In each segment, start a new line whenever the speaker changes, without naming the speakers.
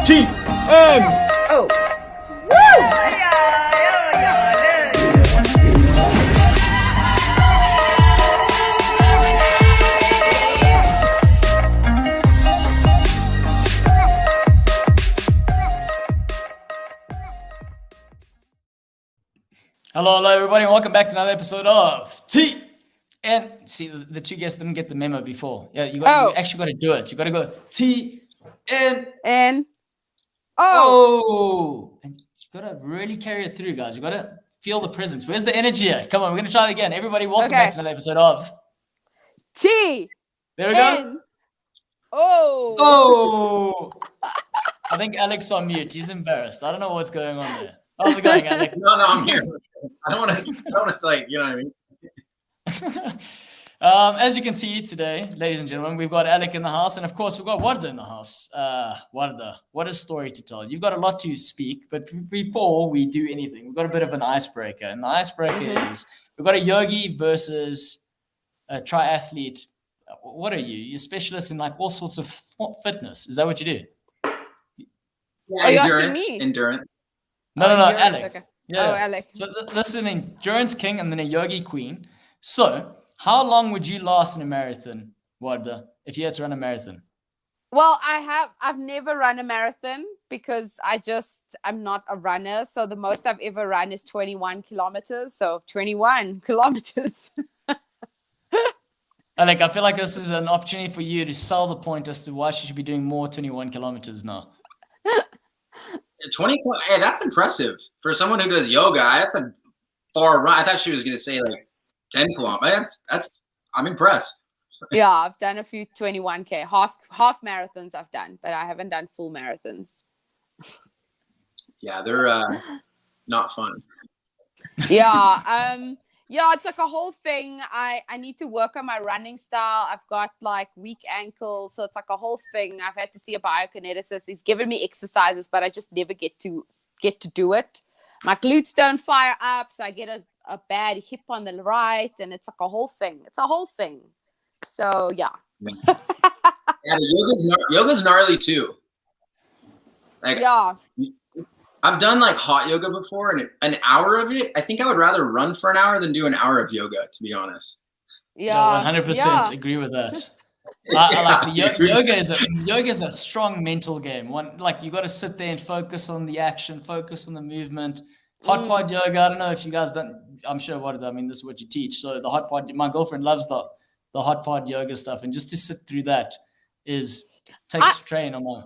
T-M-O.
Hello, everybody, and welcome back to another episode of T. And see, the two guests didn't get the memo before. Yeah, you actually got to do it. You got to go T N O. And you got to really carry it through, guys. You got to feel the presence. Where's the energy here? Come on, we're going to try it again. Everybody, welcome back to another episode of
T.
There we go.
Oh.
I think Alec's on mute. He's embarrassed. I don't know what's going on there. How's it going, Alec?
No, I'm here. I don't want to say, you know what I mean?
As you can see today, ladies and gentlemen, we've got Alec in the house, and of course, we've got Wardah in the house. Wardah, what a story to tell. You've got a lot to speak, but before we do anything, we've got a bit of an icebreaker. And the icebreaker is we've got a yogi versus a triathlete. What are you? You're a specialist in like all sorts of fitness. Is that what you do?
Yeah, endurance.
No, Alec.
Okay.
Yeah.
Oh, Alec.
So this is an endurance king and then a yogi queen. So how long would you last in a marathon, Wardah, if you had to run a marathon?
Well, I've never run a marathon because I'm not a runner. So the most I've ever run is 21 kilometers. So 21 kilometers.
Alec, I feel like this is an opportunity for you to sell the point as to why she should be doing more 21 kilometers now.
20. Hey, that's impressive for someone who does yoga. That's a far run. I thought she was going to say like 10 kilometers. I'm impressed.
Yeah, I've done a few 21K, half marathons I've done, but I haven't done full marathons.
Yeah, they're not fun.
Yeah, it's like a whole thing. I need to work on my running style. I've got like weak ankles, so it's like a whole thing. I've had to see a biokineticist. He's given me exercises, but I just never get to do it. My glutes don't fire up, so I get a bad hip on the right, and it's like a whole thing. It's a whole thing. So yeah.
Yeah, yoga's gnarly too. Like,
yeah.
I've done like hot yoga before, and an hour of it, I think I would rather run for an hour than do an hour of yoga, to be honest.
Yeah, 100% agree with that. I like the yoga is a strong mental game. Like you got to sit there and focus on the action, focus on the movement. Hot pod yoga. I don't know if you guys done. I'm sure I mean, this is what you teach. So the hot pod. My girlfriend loves the hot pod yoga stuff, and just to sit through that takes strain on my.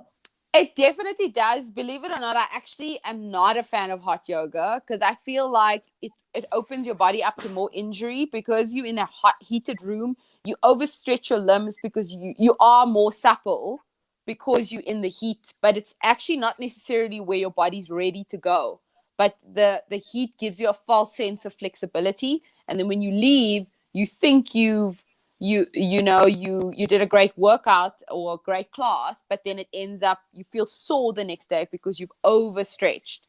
It definitely does. Believe it or not, I actually am not a fan of hot yoga because I feel like it opens your body up to more injury because you're in a hot, heated room. You overstretch your limbs because you are more supple because you're in the heat. But it's actually not necessarily where your body's ready to go. But the heat gives you a false sense of flexibility. And then when you leave, you think you did a great workout or a great class, but then it ends up you feel sore the next day because you've overstretched.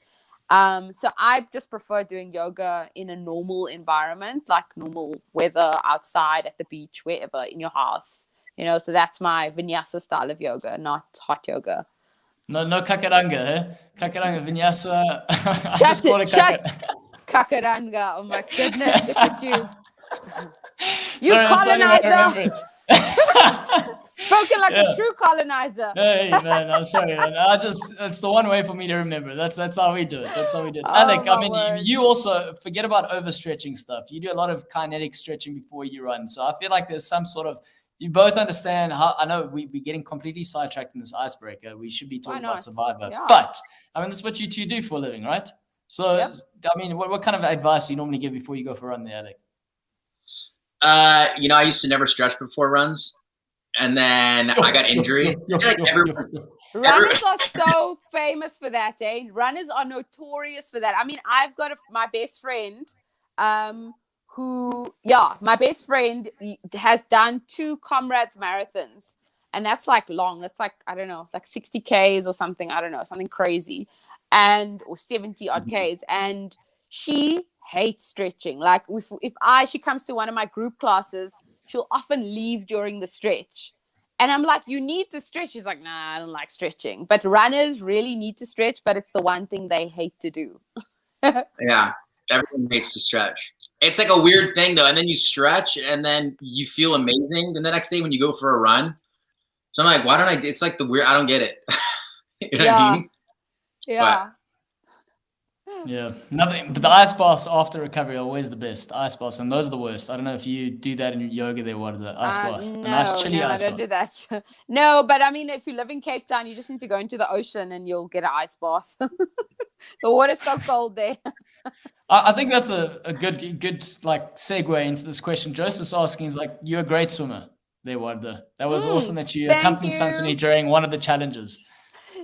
So I just prefer doing yoga in a normal environment, like normal weather outside at the beach, wherever in your house. So that's my vinyasa style of yoga, not hot yoga.
No kakaranga, eh? Kakaranga, vinyasa.
Kakaranga. Oh my goodness, look at you. You colonizer. Spoken like a true colonizer.
Hey man, I'm sorry, man. It's the one way for me to remember. That's how we do it. Alec, I mean, you also forget about overstretching stuff. You do a lot of kinetic stretching before you run. So I feel like there's some sort of, you both understand how, I know we're getting completely sidetracked in this icebreaker. We should be talking about Survivor. Yeah. But I mean, that's what you two do for a living, right? So, I mean, what kind of advice do you normally give before you go for a run there, Alec?
I used to never stretch before runs, and then I got injuries.
Runners are so famous for that, eh? Runners are notorious for that. I mean, I've got my best friend, my best friend has done 2 comrades marathons, and that's like long. That's like, I don't know, like 60 Ks or something. I don't know, something crazy, or 70 odd Ks, and she hates stretching. Like if she comes to one of my group classes, she'll often leave during the stretch. And I'm like, you need to stretch. She's like, nah, I don't like stretching. But runners really need to stretch, but it's the one thing they hate to do.
Yeah, everyone hates to stretch. It's like a weird thing though. And then you stretch and then you feel amazing. Then the next day when you go for a run, so I'm like, why don't I? It's like the weird, I don't get it. You know what I mean?
Yeah.
Yeah, nothing. But the ice baths after recovery are always the best. Ice baths, and those are the worst. I don't know if you do that in yoga. There, what are the ice bath?
No,
a nice chilly ice
I don't
bath.
do that. No, but I mean, if you live in Cape Town, you just need to go into the ocean and you'll get an ice bath. The water's so cold there.
I think that's a good like segue into this question. Joseph's asking is like, you're a great swimmer. There, Wardah. That was awesome that you accompanied Santini during one of the challenges.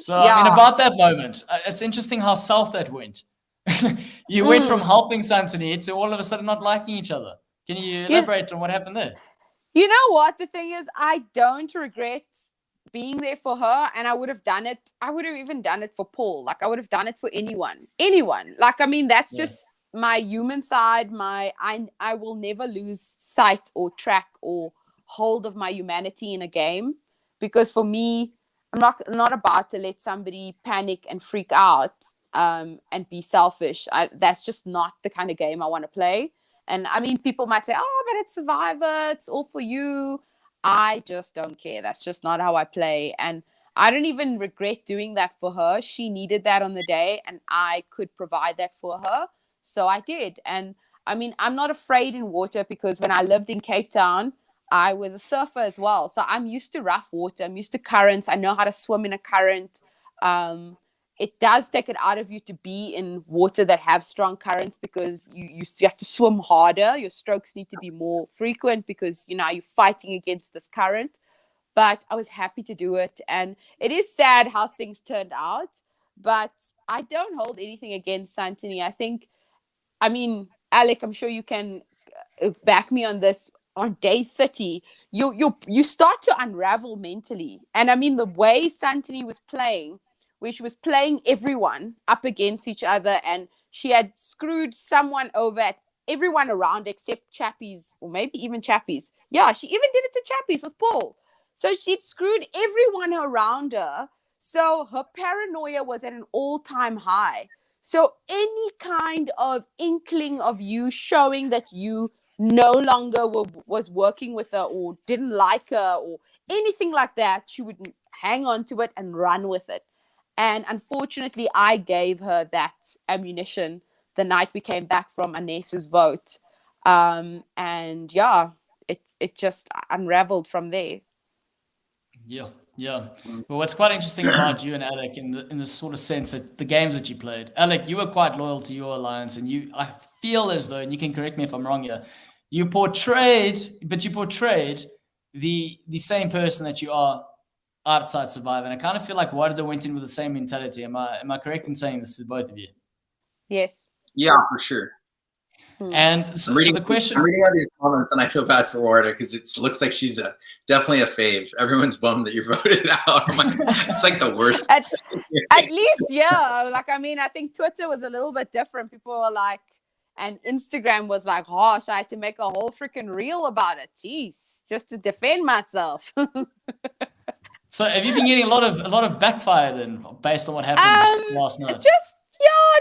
So I mean, about that moment, it's interesting how south that went. You went from helping Santini to all of a sudden not liking each other. Can you elaborate on what happened there?
You know what? The thing is, I don't regret being there for her, and I would have done it. I would have even done it for Paul. Like, I would have done it for anyone. Like, I mean, that's just my human side. I will never lose sight or track or hold of my humanity in a game, because for me, I'm not about to let somebody panic and freak out and be selfish. That's just not the kind of game I want to play. And I mean, people might say, oh, but it's Survivor, it's all for you. I just don't care. That's just not how I play. And I don't even regret doing that for her. She needed that on the day, and I could provide that for her. So I did. And I mean, I'm not afraid in water, because when I lived in Cape Town, I was a surfer as well. So I'm used to rough water. I'm used to currents. I know how to swim in a current. It does take it out of you to be in water that have strong currents, because you have to swim harder. Your strokes need to be more frequent, because, you know, you're fighting against this current. But I was happy to do it. And it is sad how things turned out. But I don't hold anything against Santini. I mean, Alec, I'm sure you can back me on this. On day 30, you start to unravel mentally. And I mean, the way Santini was playing, where she was playing everyone up against each other, and she had screwed someone over at everyone around except Chappies, or maybe even Chappies. Yeah, she even did it to Chappies with Paul. So she'd screwed everyone around her. So her paranoia was at an all-time high. So any kind of inkling of you showing that you no longer was working with her, or didn't like her, or anything like that, she would hang on to it and run with it. And unfortunately, I gave her that ammunition the night we came back from Anesu's vote. And yeah, it just unraveled from there.
Yeah. But what's quite interesting about you and Alec in the sort of sense that the games that you played, Alec, you were quite loyal to your alliance, and I feel as though, and you can correct me if I'm wrong here, you portrayed the same person that you are outside Survivor. And I kind of feel like Wardah went in with the same mentality. Am I correct in saying this to both of you?
Yes.
Yeah, for sure.
And so the question,
I'm reading all these comments, and I feel bad for Wardah, because it looks like she's definitely a fave. Everyone's bummed that you voted out. It's like the worst.
At least, yeah. Like, I mean, I think Twitter was a little bit different. People were like, and Instagram was like, gosh, I had to make a whole freaking reel about it. Jeez, just to defend myself.
So have you been getting a lot of backfire then, based on what happened last night?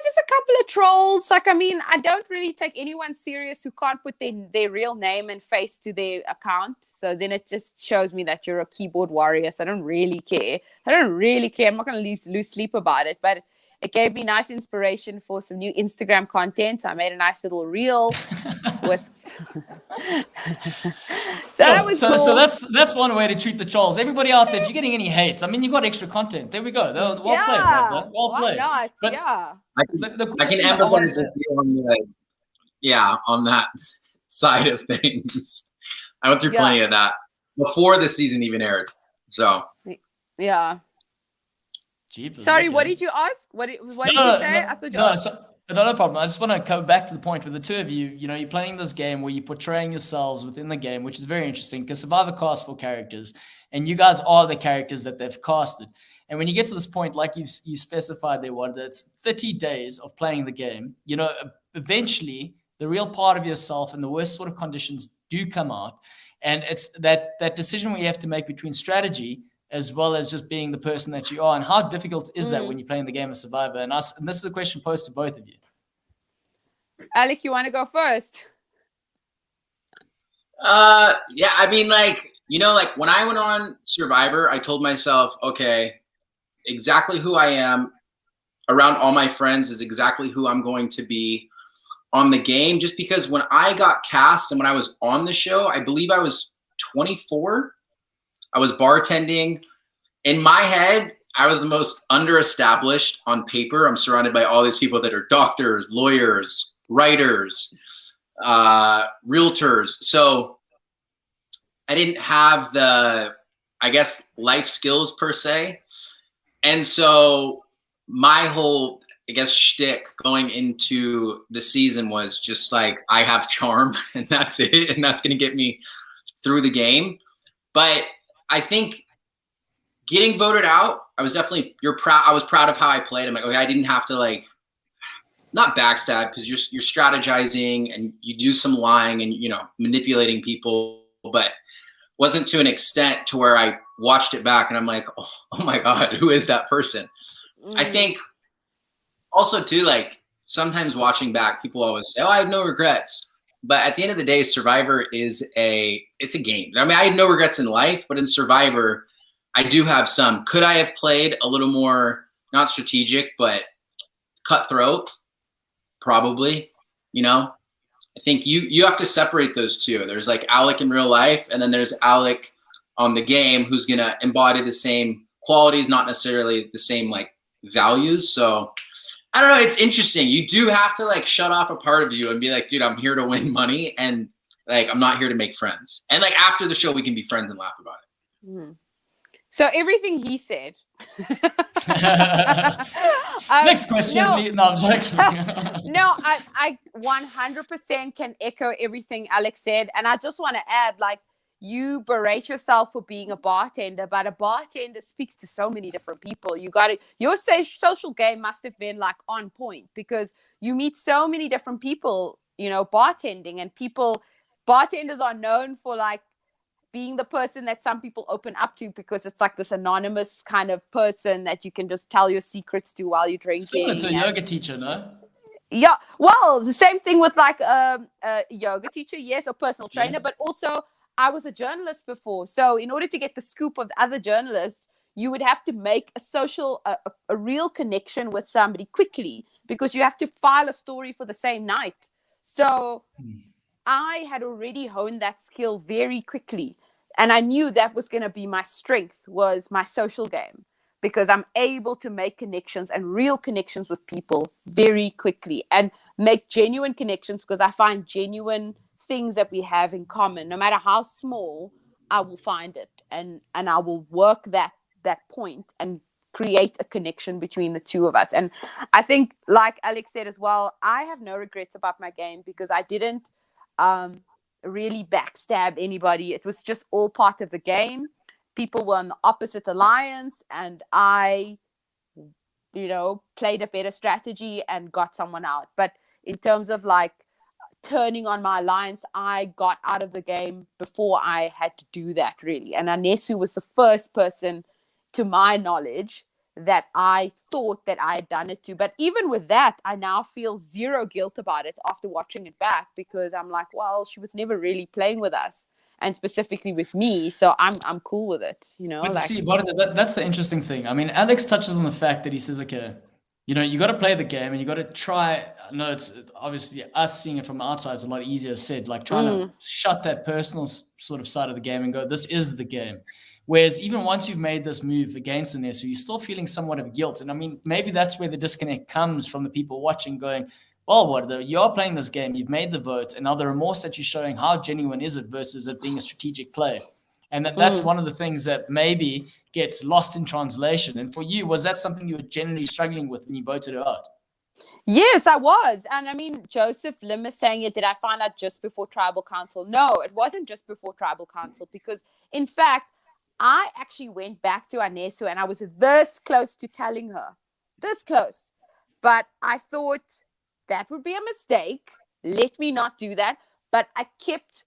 Just a couple of trolls. Like, I mean, I don't really take anyone serious who can't put their real name and face to their account. So then it just shows me that you're a keyboard warrior. So I don't really care. I'm not going to lose sleep about it. But it gave me nice inspiration for some new Instagram content. I made a nice little reel with. That was cool.
So that's one way to treat the trolls. Everybody out there, if you're getting any hates, I mean, you got extra content. There we go. Well played, Wardah. Well played.
Why not?
But
yeah.
I can empathize with you on that side of things. I went through plenty of that before the season even aired. So
yeah.
Jeepers,
sorry,
okay.
What did you ask? What did you say? I thought you asked.
No problem. I just want to come back to the point with the two of you. You know, you're playing this game where you're portraying yourselves within the game, which is very interesting, because Survivor casts for characters, and you guys are the characters that they've casted. And when you get to this point, like you specified there, Wardah, it's 30 days of playing the game. You know, eventually the real part of yourself, and the worst sort of conditions do come out. And it's that decision where you have to make between strategy as well as just being the person that you are. And how difficult is that when you're playing the game of Survivor? And this is a question posed to both of you.
Alec, you want to go first?
Yeah, I mean, like, you know, like when I went on Survivor, I told myself, okay, exactly who I am around all my friends is exactly who I'm going to be on the game. Just because when I got cast and when I was on the show, I believe I was 24. I was bartending. In my head, I was the most underestablished on paper. I'm surrounded by all these people that are doctors, lawyers, writers, realtors. So I didn't have the, I guess, life skills per se. And so my whole, I guess, shtick going into the season was just like, I have charm and that's it. And that's going to get me through the game. But I think getting voted out, I was definitely, I was proud of how I played. I'm like, okay, I didn't have to like, not backstab, because you're strategizing and you do some lying and, you know, manipulating people, but wasn't to an extent to where I watched it back and I'm like, oh my God, who is that person? I think also too, like sometimes watching back, people always say, oh, I have no regrets. But at the end of the day, Survivor it's a game. I mean, I had no regrets in life, but in Survivor, I do have some. Could I have played a little more, not strategic, but cutthroat? Probably, you know. I think you have to separate those two. There's like Alec in real life, and then there's Alec on the game who's gonna embody the same qualities, not necessarily the same like values. So I don't know, it's interesting. You do have to like shut off a part of you and be like, dude, I'm here to win money, and like I'm not here to make friends. And like after the show, we can be friends and laugh about it.
So everything he said.
Next question. No, I'm joking.
No, I 100% can echo everything Alex said. And I just want to add, like, you berate yourself for being a bartender, but a bartender speaks to so many different people. Your social game must have been like on point, because you meet so many different people, you know, bartending, and bartenders are known for like being the person that some people open up to, because it's like this anonymous kind of person that you can just tell your secrets to while you're drinking.
It's a yoga teacher, no?
Yeah, well, the same thing with like a yoga teacher, yes, or personal trainer, but also I was a journalist before. So in order to get the scoop of the other journalists, you would have to make a real connection with somebody quickly, because you have to file a story for the same night. So I had already honed that skill very quickly. And I knew that was going to be my strength, was my social game, because I'm able to make connections and real connections with people very quickly, and make genuine connections, because I find genuine things that we have in common. No matter how small, I will find it, and I will work that point and create a connection between the two of us. And I think, like Alex said as well, I have no regrets about my game, because I didn't really backstab anybody. It was just all part of the game. People were on the opposite alliance, and I, you know, played a better strategy and got someone out. But in terms of like turning on my alliance, I got out of the game before I had to do that, really. And Anesu was the first person, to my knowledge, that I thought that I had done it to. But even with that, I now feel zero guilt about it after watching it back, because I'm like, well, she was never really playing with us, and specifically with me, so I'm cool with it, you know.
But
like,
see, that's the interesting thing. I mean, Alex touches on the fact that he says, okay, you know, you got to play the game and you got to try. No, it's obviously us seeing it from outside is a lot easier said, like trying to shut that personal sort of side of the game and go, this is the game. Whereas even once you've made this move against Anesu, you're still feeling somewhat of guilt. And I mean, maybe that's where the disconnect comes from, the people watching going, well, Wardah, you are playing this game, you've made the vote, and now the remorse that you're showing, how genuine is it versus it being a strategic play? And that's one of the things that maybe gets lost in translation. And for you, was that something you were generally struggling with when you voted her out?
Yes, I was. And I mean, Joseph Lim is saying it, did I find out just before Tribal Council? No, it wasn't just before Tribal Council, because in fact, I actually went back to Anesu and I was this close to telling her, this close. But I thought that would be a mistake. let me not do that. But I kept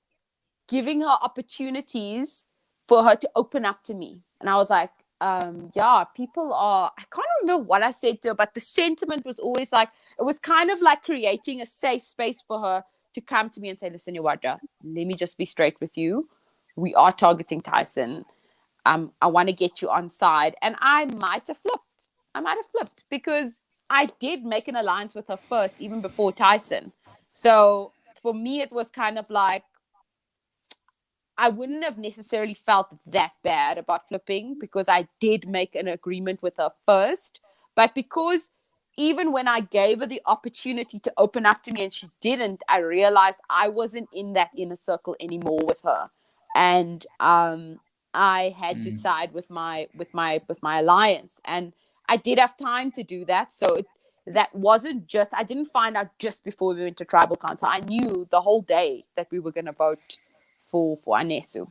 giving her opportunities for her to open up to me. And I was like, yeah, people are, I can't remember what I said to her, but the sentiment was always like, it was kind of like creating a safe space for her to come to me and say, listen, Wardah, let me just be straight with you. We are targeting Tyson. I want to get you on side. And I might have flipped because I did make an alliance with her first, even before Tyson. So for me, it was kind of like, I wouldn't have necessarily felt that bad about flipping because I did make an agreement with her first. But because even when I gave her the opportunity to open up to me and she didn't, I realized I wasn't in that inner circle anymore with her. And I had to side with my alliance. And I did have time to do that. So that wasn't just, I didn't find out just before we went to tribal council. I knew the whole day that we were going to vote for Anesu.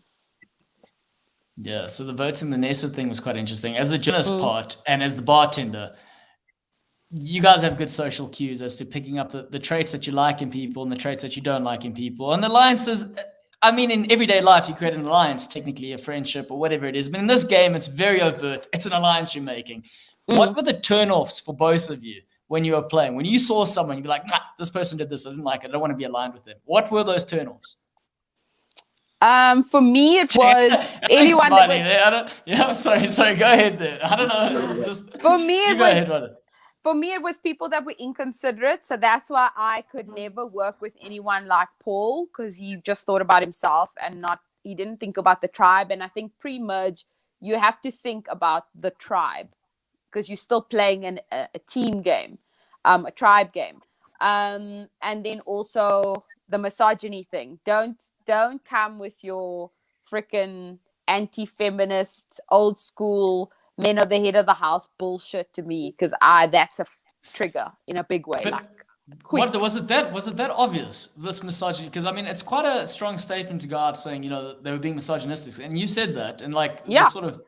Yeah, so the votes in the Nesu thing was quite interesting. As the journalist part and as the bartender, you guys have good social cues as to picking up the traits that you like in people and the traits that you don't like in people. And the alliances, I mean, in everyday life, you create an alliance, technically a friendship or whatever it is. But in this game, it's very overt. It's an alliance you're making. What were the turnoffs for both of you when you were playing? When you saw someone, you'd be like, nah, this person did this. I didn't like it. I don't want to be aligned with them. What were those turnoffs?
For me, it was anyone that was...
Sorry. Go ahead there. I don't know.
For me, it was people that were inconsiderate. So that's why I could never work with anyone like Paul, because he just thought about himself and he didn't think about the tribe. And I think pre-merge, you have to think about the tribe because you're still playing a team game, a tribe game. And then also the misogyny thing. Don't come with your freaking anti-feminist, old school, men are the head of the house bullshit to me, because that's a trigger in a big way.
But was it that obvious, this misogyny? Because I mean, it's quite a strong statement to go out saying, they were being misogynistic, and you said that, and sort of,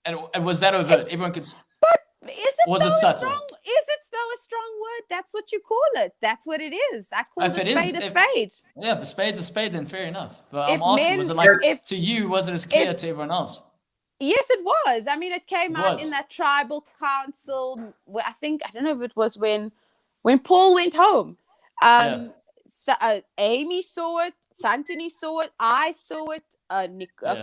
and was that overt? Everyone could.
But is it subtle? Is it still a strong word? That's what you call it. That's what it is. I call a spade a spade.
Yeah, if a spade's a spade, then fair enough. But I'm asking, was it to you? Was it as clear to everyone else?
Yes, it was. I mean, it came out in that tribal council. Where I don't know if it was when Paul went home. So, Amy saw it. Santini saw it. I saw it.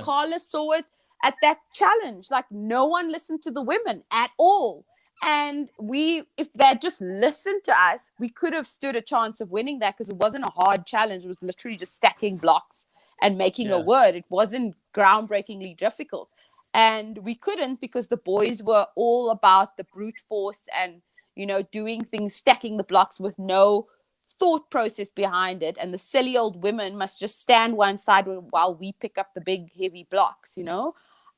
Carla saw it at that challenge. Like, no one listened to the women at all. And if they had just listened to us, we could have stood a chance of winning that, because it wasn't a hard challenge. It was literally just stacking blocks and making a word. It wasn't groundbreakingly difficult. And we couldn't, because the boys were all about the brute force and, doing things, stacking the blocks with no thought process behind it. And the silly old women must just stand one side while we pick up the big, heavy blocks,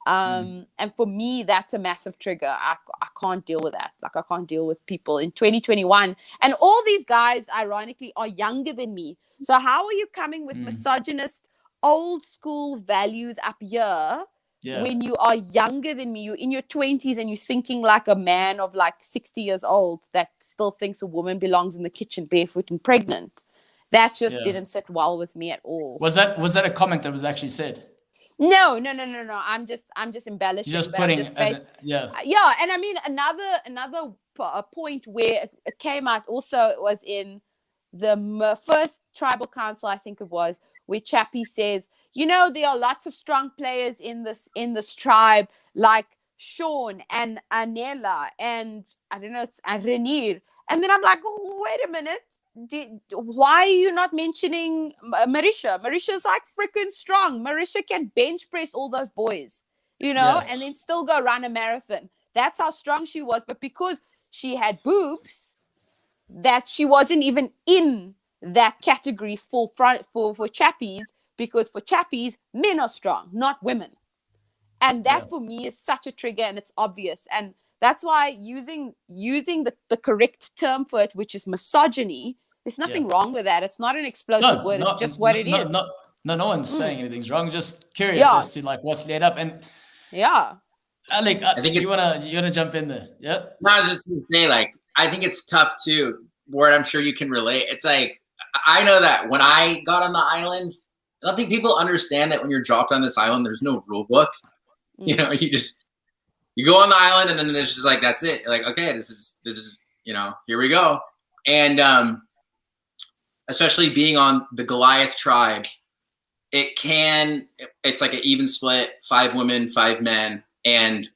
And for me, that's a massive trigger. I can't deal with that. I can't deal with people in 2021. And all these guys, ironically, are younger than me. So how are you coming with misogynist, old school values up here when you are younger than me? You're in your 20s and you're thinking like a man of 60 years old that still thinks a woman belongs in the kitchen barefoot and pregnant. That just didn't sit well with me at all.
Was that a comment that was actually said?
No. I'm just embellishing.
You're just putting
and I mean, another point where it came out also was in the first tribal council, I think it was, where Chappie says, there are lots of strong players in this tribe, like Sean and Anela and and Renier. And then I'm like, wait a minute. Why are you not mentioning Marisha? Marisha's freaking strong. Marisha can bench press all those boys, and then still go run a marathon. That's how strong she was. But because she had boobs, that she wasn't even in that category for chappies, because for chappies, men are strong, not women. And that for me is such a trigger, and it's obvious. And that's why using the correct term for it, which is misogyny, there's nothing wrong with that. It's not an explosive word. It's just what it is.
No one's saying anything's wrong. Just curious as to what's led up. And Alec, I think you wanna jump in there? Yeah.
No, I was just gonna say, I think it's tough too. Ward, I'm sure you can relate. It's I know that when I got on the island, I don't think people understand that when you're dropped on this island, there's no rule book. You know, you go on the island and then it's just like, that's it. You're like, okay, this is, you know, here we go. And especially being on the Goliath tribe, it's like an even split, 5 women, 5 men. And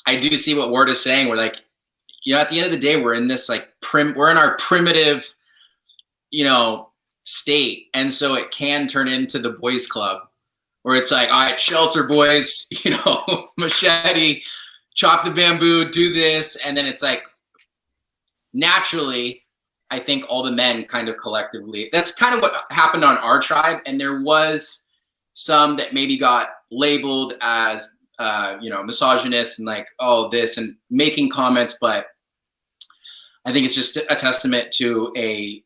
I do see what Ward is saying. We're like, you know, at the end of the day, we're in this like we're in our primitive, you know, state. And so it can turn into the boys club where it's like, all right, shelter boys, you know, machete, chop the bamboo, do this. And then it's like, naturally, I think all the men kind of collectively, that's kind of what happened on our tribe. And there was some that maybe got labeled as, you know, misogynist and like, oh, this and making comments. But I think it's just a testament to a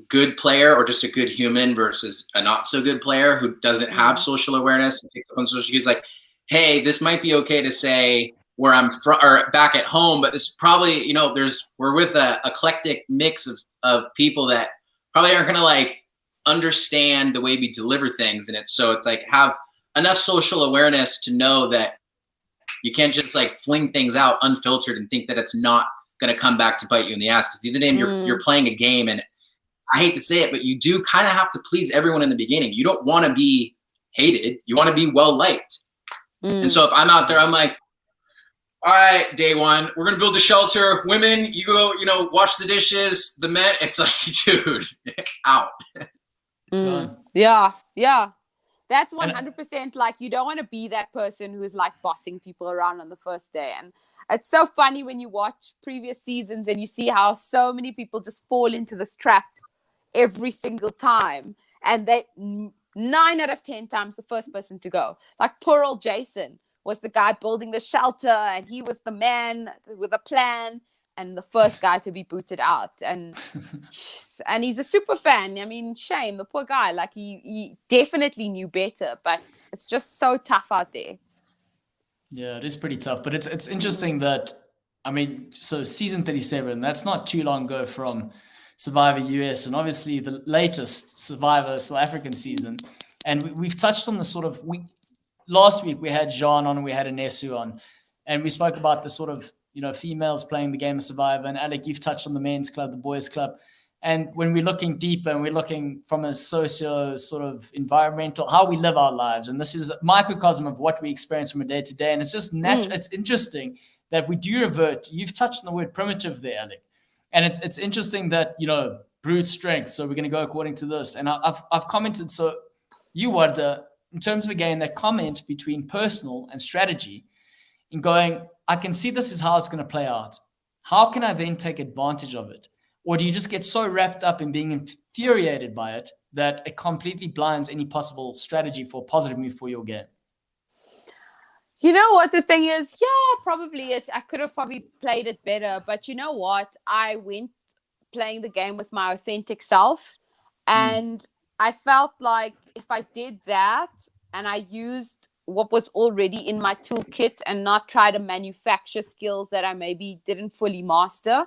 good player or just a good human versus a not so good player who doesn't have social awareness and takes up on social cues. Like, hey, this might be okay to say where I'm from or back at home, but this probably, you know, we're with a eclectic mix of people that probably aren't going to like understand the way we deliver things. And so it's like, have enough social awareness to know that you can't just like fling things out unfiltered and think that it's not going to come back to bite you in the ass. Because the other day you're playing a game, and I hate to say it, but you do kind of have to please everyone in the beginning. You don't want to be hated. You want to be well liked. And so if I'm out there, I'm like, all right, day one, we're going to build a shelter. Women, you go, you know, wash the dishes. The men, it's like, dude, out.
Yeah. That's 100% like, you don't want to be that person who's like bossing people around on the first day. And it's so funny when you watch previous seasons and you see how so many people just fall into this trap every single time. And they 9 out of 10 times the first person to go. Like poor old Jason was the guy building the shelter, and he was the man with a plan and the first guy to be booted out. And he's a super fan. I mean, shame, the poor guy. Like he definitely knew better, but it's just so tough out there.
Yeah, it is pretty tough, but it's interesting that, I mean, so season 37, that's not too long ago from Survivor US, and obviously the latest Survivor South African season. And we've touched on the sort of, last week we had Jean on, we had Inesu on, and we spoke about the sort of, you know, females playing the game of Survivor. And Alec, you've touched on the men's club, the boys club. And when we're looking deeper and we're looking from a socio sort of environmental, how we live our lives, and this is a microcosm of what we experience from a day to day. And it's just natural. It's interesting that we do revert. You've touched on the word primitive there, Alec. And it's interesting that, you know, brute strength. So we're going to go according to this. And I've commented, so you, Wardah, in terms of, again, that comment between personal and strategy, in going, I can see this is how it's going to play out. How can I then take advantage of it? Or do you just get so wrapped up in being infuriated by it that it completely blinds any possible strategy for a positive move for your game?
You know what the thing is? Yeah, probably I could have probably played it better. But you know what? I went playing the game with my authentic self. And I felt like if I did that and I used what was already in my toolkit and not try to manufacture skills that I maybe didn't fully master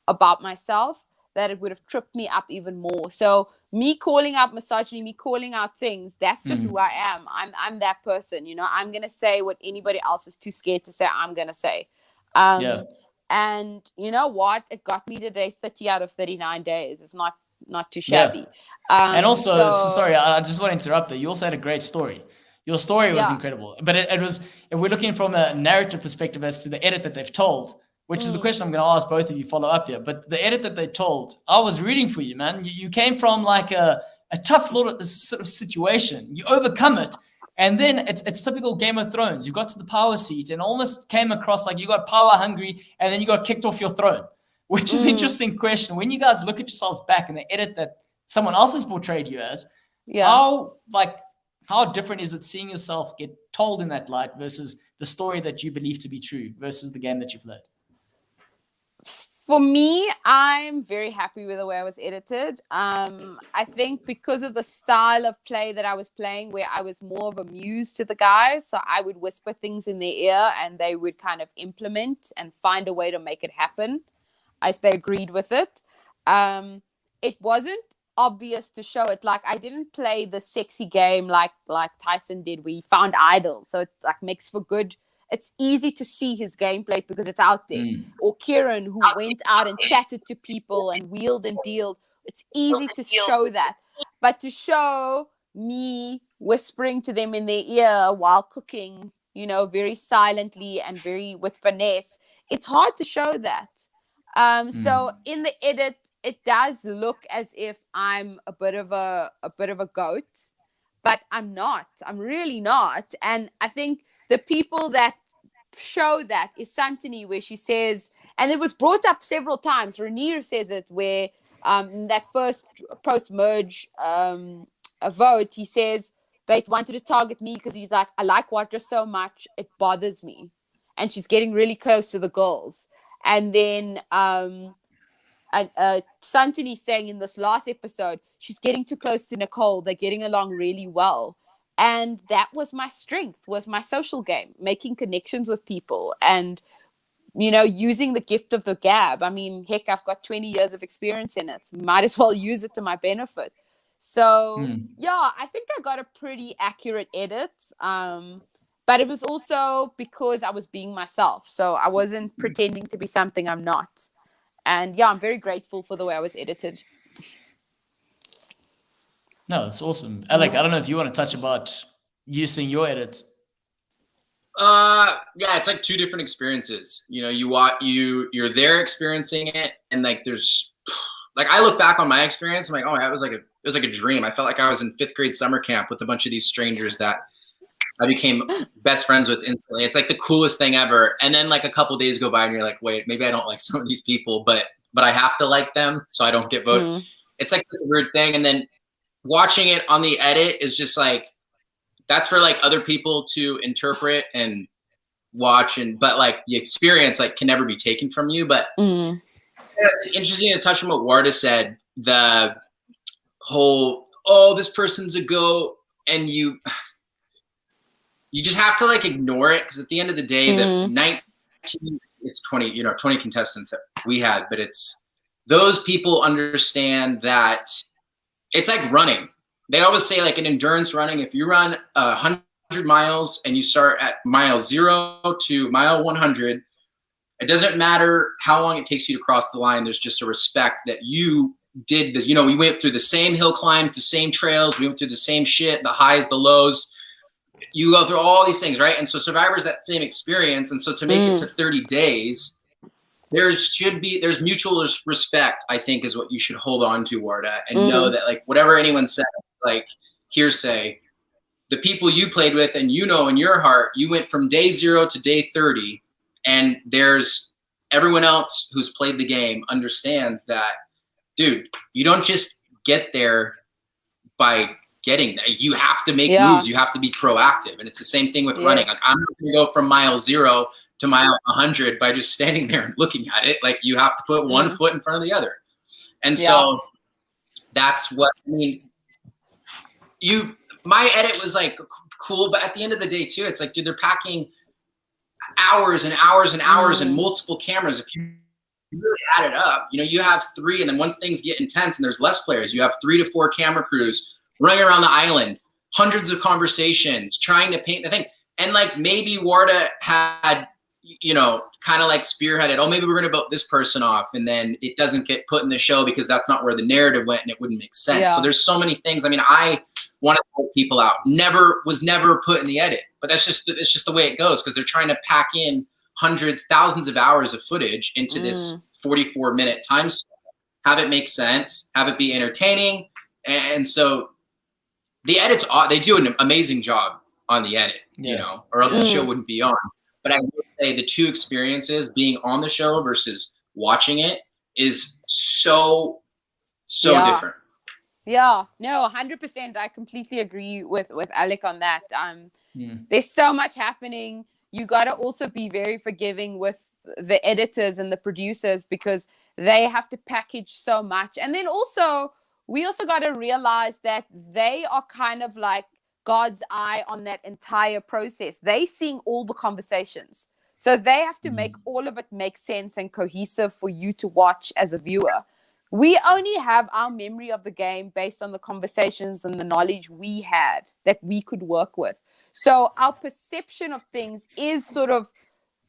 about myself, that it would have tripped me up even more. So me calling out misogyny, me calling out things, that's just who I am. I'm that person, you know. I'm going to say what anybody else is too scared to say I'm going to say. And you know what? It got me today 30 out of 39 days. It's not too shabby.
And also, sorry, I just want to interrupt there. You also had a great story. Your story was incredible. But it was, if we're looking from a narrative perspective as to the edit that they've told, which is the question I'm going to ask both of you follow up here. But the edit that they told, I was rooting for you, man. You came from like a tough sort of situation. You overcome it. And then it's typical Game of Thrones. You got to the power seat and almost came across like you got power hungry, and then you got kicked off your throne, which is an interesting question. When you guys look at yourselves back in the edit that someone else has portrayed you as, how different is it seeing yourself get told in that light versus the story that you believe to be true versus the game that you played?
For me, I'm very happy with the way I was edited. I think because of the style of play that I was playing, where I was more of a muse to the guys, so I would whisper things in their ear and they would kind of implement and find a way to make it happen if they agreed with it. It wasn't obvious to show it. Like I didn't play the sexy game like Tyson did, where he found idols. So it like makes for good. It's easy to see his gameplay because it's out there. Or Kieran, who went out and chatted to people and wheeled and dealed. It's easy to show that. But to show me whispering to them in their ear while cooking, you know, very silently and very with finesse, it's hard to show that. So in the edit, it does look as if I'm a bit of a goat, but I'm not. I'm really not. And I think the people that show that is Santini, where she says, and it was brought up several times, Rainier says it, where that first post-merge vote, he says they wanted to target me because he's like, I like Wardah so much, it bothers me. And she's getting really close to the girls. And then Santini saying in this last episode, she's getting too close to Nicole. They're getting along really well. And that was my strength, was my social game, making connections with people and, you know, using the gift of the gab. I mean, heck, I've got 20 years of experience in it. Might as well use it to my benefit. So, yeah, I think I got a pretty accurate edit. But it was also because I was being myself. So I wasn't pretending to be something I'm not. And yeah, I'm very grateful for the way I was edited.
No, that's awesome. Alec, I don't know if you want to touch about using your edits.
Yeah, it's like two different experiences. You know, you're there experiencing it, and like there's like I look back on my experience, I'm like, oh, it was like a dream. I felt like I was in 5th grade summer camp with a bunch of these strangers that I became best friends with instantly. It's like the coolest thing ever. And then like a couple days go by and you're like, wait, maybe I don't like some of these people, but I have to like them so I don't get voted. It's like such a weird thing. And then watching it on the edit is just like, that's for like other people to interpret and watch, but like the experience like can never be taken from you. But yeah, it's interesting to touch on what Wardah said, the whole, oh, this person's a goat, and you just have to like ignore it, because at the end of the day, the 19, it's 20, 20 contestants that we had, but it's those people understand that it's like running. They always say like in endurance running, if you run 100 miles and you start at mile 0 to mile 100, it doesn't matter how long it takes you to cross the line. There's just a respect that you did this. We went through the same hill climbs, the same trails. We went through the same shit, the highs, the lows. You go through all these things, right? And so Survivor is that same experience. And so to make it to 30 days, there's mutual respect, I think, is what you should hold on to, Wardah, and know that like whatever anyone says, like hearsay, the people you played with and in your heart, you went from day 0 to day 30, and there's everyone else who's played the game understands that, dude, you don't just get there by getting there. You have to make moves. You have to be proactive. And it's the same thing with running. Like I'm not going to go from mile 0 to mile 100 by just standing there and looking at it. Like you have to put one foot in front of the other. And so that's what, I mean, my edit was like cool, but at the end of the day too, it's like, dude, they're packing hours and hours and hours and multiple cameras. If you really add it up, you have 3, and then once things get intense and there's less players, you have 3 to 4 camera crews running around the island, hundreds of conversations, trying to paint the thing. And like maybe Wardah had, kind of like spearheaded, oh, maybe we're going to vote this person off, and then it doesn't get put in the show because that's not where the narrative went and it wouldn't make sense. Yeah. So there's so many things. I mean, I want to vote people out. Was never put in the edit, but it's just the way it goes, because they're trying to pack in hundreds, thousands of hours of footage into this 44-minute time slot. Have it make sense, have it be entertaining. And so the edits, they do an amazing job on the edit, or else the show wouldn't be on. But I would say the two experiences, being on the show versus watching it, is so different.
Yeah, no, 100%. I completely agree with Alec on that. There's so much happening. You got to also be very forgiving with the editors and the producers, because they have to package so much. And then also, we also got to realize that they are kind of like God's eye on that entire process. They seeing all the conversations. So they have to make all of it make sense and cohesive for you to watch as a viewer. We only have our memory of the game based on the conversations and the knowledge we had that we could work with. So our perception of things is sort of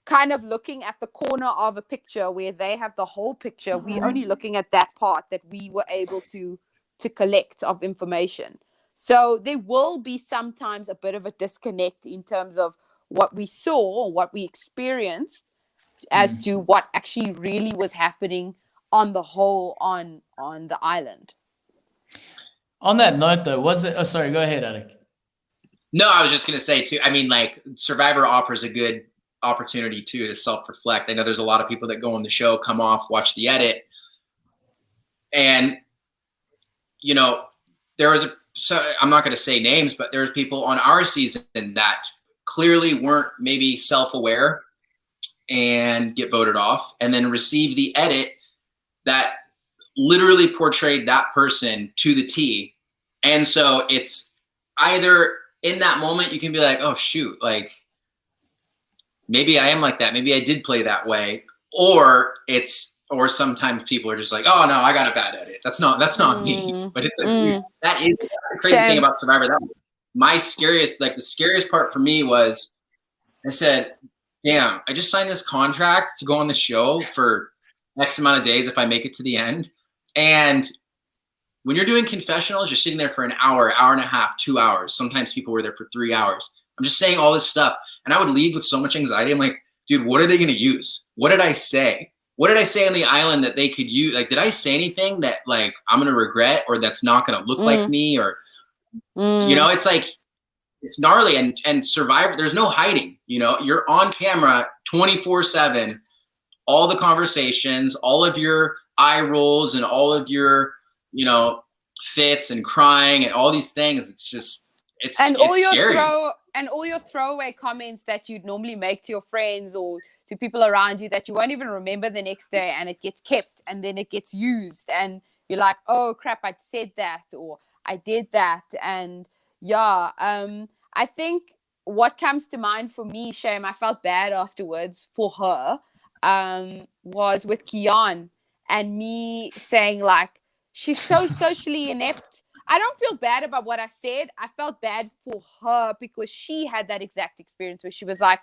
kind of looking at the corner of a picture where they have the whole picture. We're only looking at that part that we were able to collect of information. So there will be sometimes a bit of a disconnect in terms of what we saw or what we experienced as to what actually really was happening on the whole on the island.
On that note, though, was it? Oh, sorry. Go ahead, Alec.
No, I was just gonna say too. I mean, like Survivor offers a good opportunity too to self-reflect. I know there's a lot of people that go on the show, come off, watch the edit, and you know, so I'm not going to say names, but there's people on our season that clearly weren't maybe self-aware and get voted off, and then receive the edit that literally portrayed that person to the T. And so it's either in that moment you can be like, oh shoot, like maybe I am like that. Maybe I did play that way. Or sometimes people are just like, oh no, I got a bad edit. That's not me. But it's like, dude, that's the crazy thing about Survivor. That was my scariest, like the scariest part for me was I said, damn, I just signed this contract to go on the show for X amount of days if I make it to the end. And when you're doing confessionals, you're sitting there for an hour, hour and a half, 2 hours. Sometimes people were there for 3 hours. I'm just saying all this stuff. And I would leave with so much anxiety. I'm like, dude, what are they going to use? What did I say? What did I say on the island that they could use? Like, did I say anything that like I'm going to regret or that's not going to look like me? Or, you know, it's like, it's gnarly. And Survivor, there's no hiding. You know, you're on camera 24/7, all the conversations, all of your eye rolls and all of your, you know, fits and crying and all these things. It's just, it's scary.
And all your throwaway comments that you'd normally make to your friends or to people around you that you won't even remember the next day, and it gets kept and then it gets used and you're like, oh crap, I said that or I did that. And yeah, I think what comes to mind for me, Shame, I felt bad afterwards for her, was with Kian and me saying like, she's so socially inept. I don't feel bad about what I said. I felt bad for her because she had that exact experience where she was like,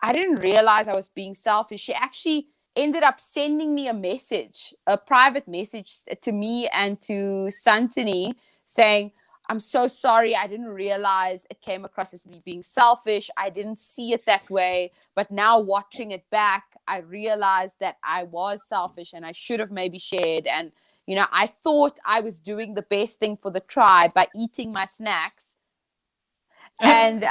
I didn't realize I was being selfish. She actually ended up sending me a message, a private message to me and to Santini saying, I'm so sorry. I didn't realize it came across as me being selfish. I didn't see it that way. But now watching it back, I realized that I was selfish and I should have maybe shared. And you know, I thought I was doing the best thing for the tribe by eating my snacks and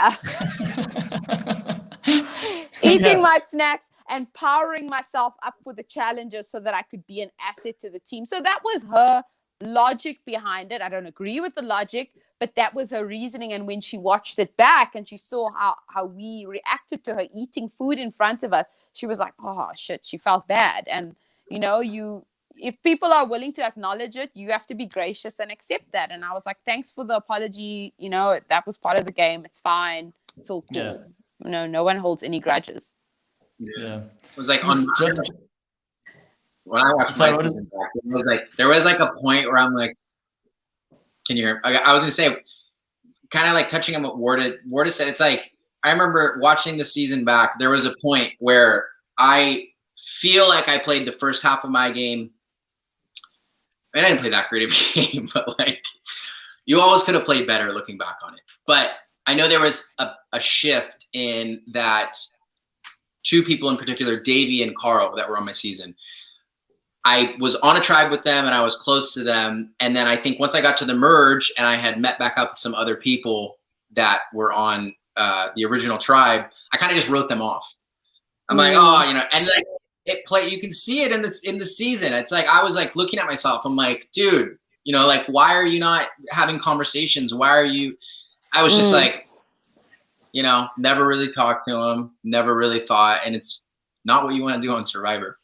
eating my snacks and powering myself up for the challenges so that I could be an asset to the team. So that was her logic behind it. I don't agree with the logic, but that was her reasoning. And when she watched it back and she saw how we reacted to her eating food in front of us, she was like, oh shit, she felt bad. And, you know, if people are willing to acknowledge it, you have to be gracious and accept that. And I was like, thanks for the apology. You know, that was part of the game. It's fine. It's all cool. Yeah. No one holds any grudges.
Yeah. It was like on when I watched my season back, there was like a point where I'm like, can you hear? I was gonna say, kind of like touching on what Wardah said. It's like I remember watching the season back. There was a point where I feel like I played the first half of my game. I didn't play that great of a game, but like you always could have played better looking back on it. But I know there was a shift in that two people in particular, Davey and Carl, that were on my season. I was on a tribe with them and I was close to them. And then I think once I got to the merge and I had met back up with some other people that were on the original tribe, I kind of just wrote them off. I'm like, oh, you know, and like, you can see it in the season. It's like I was like looking at myself. I'm like, dude, you know, like why are you not having conversations? Why are you? I was just like, you know, never really talked to him, never really thought, and it's not what you want to do on Survivor.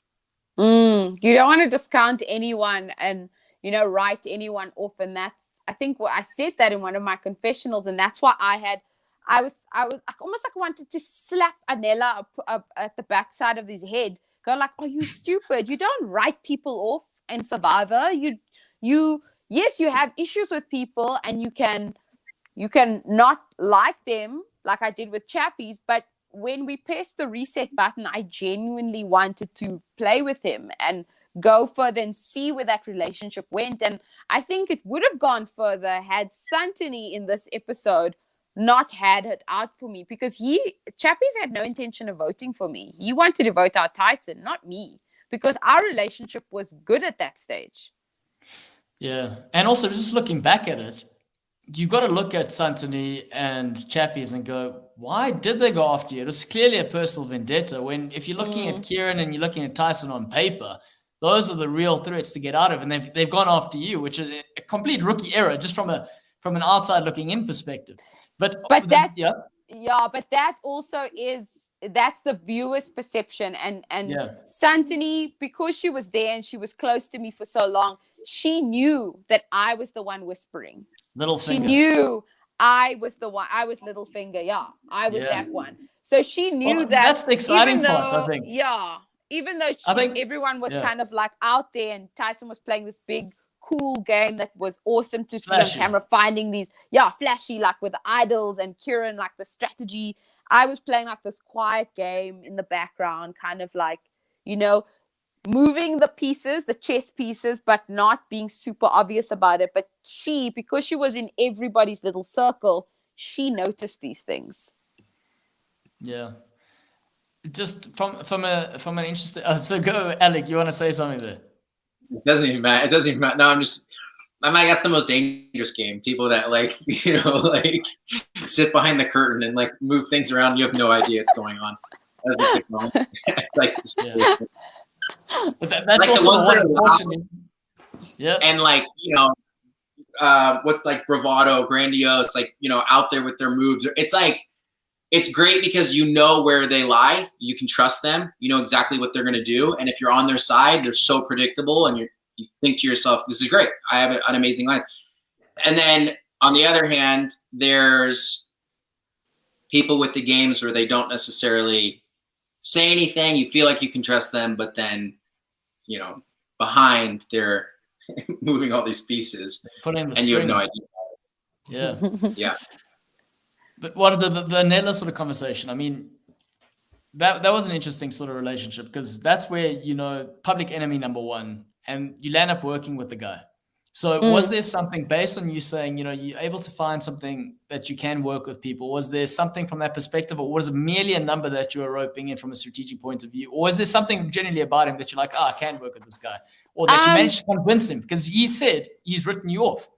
You don't want to discount anyone and, you know, write anyone off. And that's, I think I said that in one of my confessionals, and that's why I was almost like wanted to slap Anela up at the backside of his head. Go like, are you stupid? You don't write people off. in Survivor, yes, you have issues with people, and you can not like them like I did with Chappies, but when we pressed the reset button, I genuinely wanted to play with him and go further and see where that relationship went. And I think it would have gone further had Santini in this episode not had it out for me, because Chappies had no intention of voting for me. He wanted to vote out Tyson, not me, because our relationship was good at that stage.
Yeah. And also, just looking back at it, you got to look at Santini and Chappies and go, why did they go after you? It was clearly a personal vendetta. When if you're looking at Kieran and you're looking at Tyson on paper, those are the real threats to get out of, and they've gone after you, which is a complete rookie error, just from an outside looking in perspective. But
but that also that's the viewer's perception, and Santini, because she was there and she was close to me for so long, she knew that I was the one whispering.
Littlefinger.
She knew I was the one. I was Littlefinger. Yeah, I was that one. So she knew that.
That's the exciting part, I think.
Yeah, even though everyone was kind of like out there, and Tyson was playing this big, cool game that was awesome to see on camera, finding these, flashy, like with the idols, and Kieran, like the strategy. I was playing like this quiet game in the background, kind of like, moving the pieces, the chess pieces, but not being super obvious about it. But because she was in everybody's little circle, she noticed these things.
Yeah. Just from an interesting. So go, Alec. You want to say something there?
It doesn't even matter. No, I'm like, that's the most dangerous game. People that sit behind the curtain and like move things around. You have no idea what's going on. That's the sick moment.
But that's like also the one, unfortunately. Yeah.
And what's like bravado, grandiose, out there with their moves. It's like, it's great because you know where they lie. You can trust them. You know exactly what they're going to do. And if you're on their side, they're so predictable, and you think to yourself, this is great. I have an amazing lines. And then on the other hand, there's people with the games where they don't necessarily say anything. You feel like you can trust them, but then, behind they're moving all these pieces, and you have no idea.
Yeah.
Yeah.
But what the Nella sort of conversation? I mean, that was an interesting sort of relationship, because that's where, public enemy number one, and you land up working with the guy. So was there something based on you saying, you're able to find something that you can work with people? Was there something from that perspective, or was it merely a number that you were roping in from a strategic point of view? Or was there something generally about him that you're like, I can work with this guy? Or that you managed to convince him? Because he said he's written you off.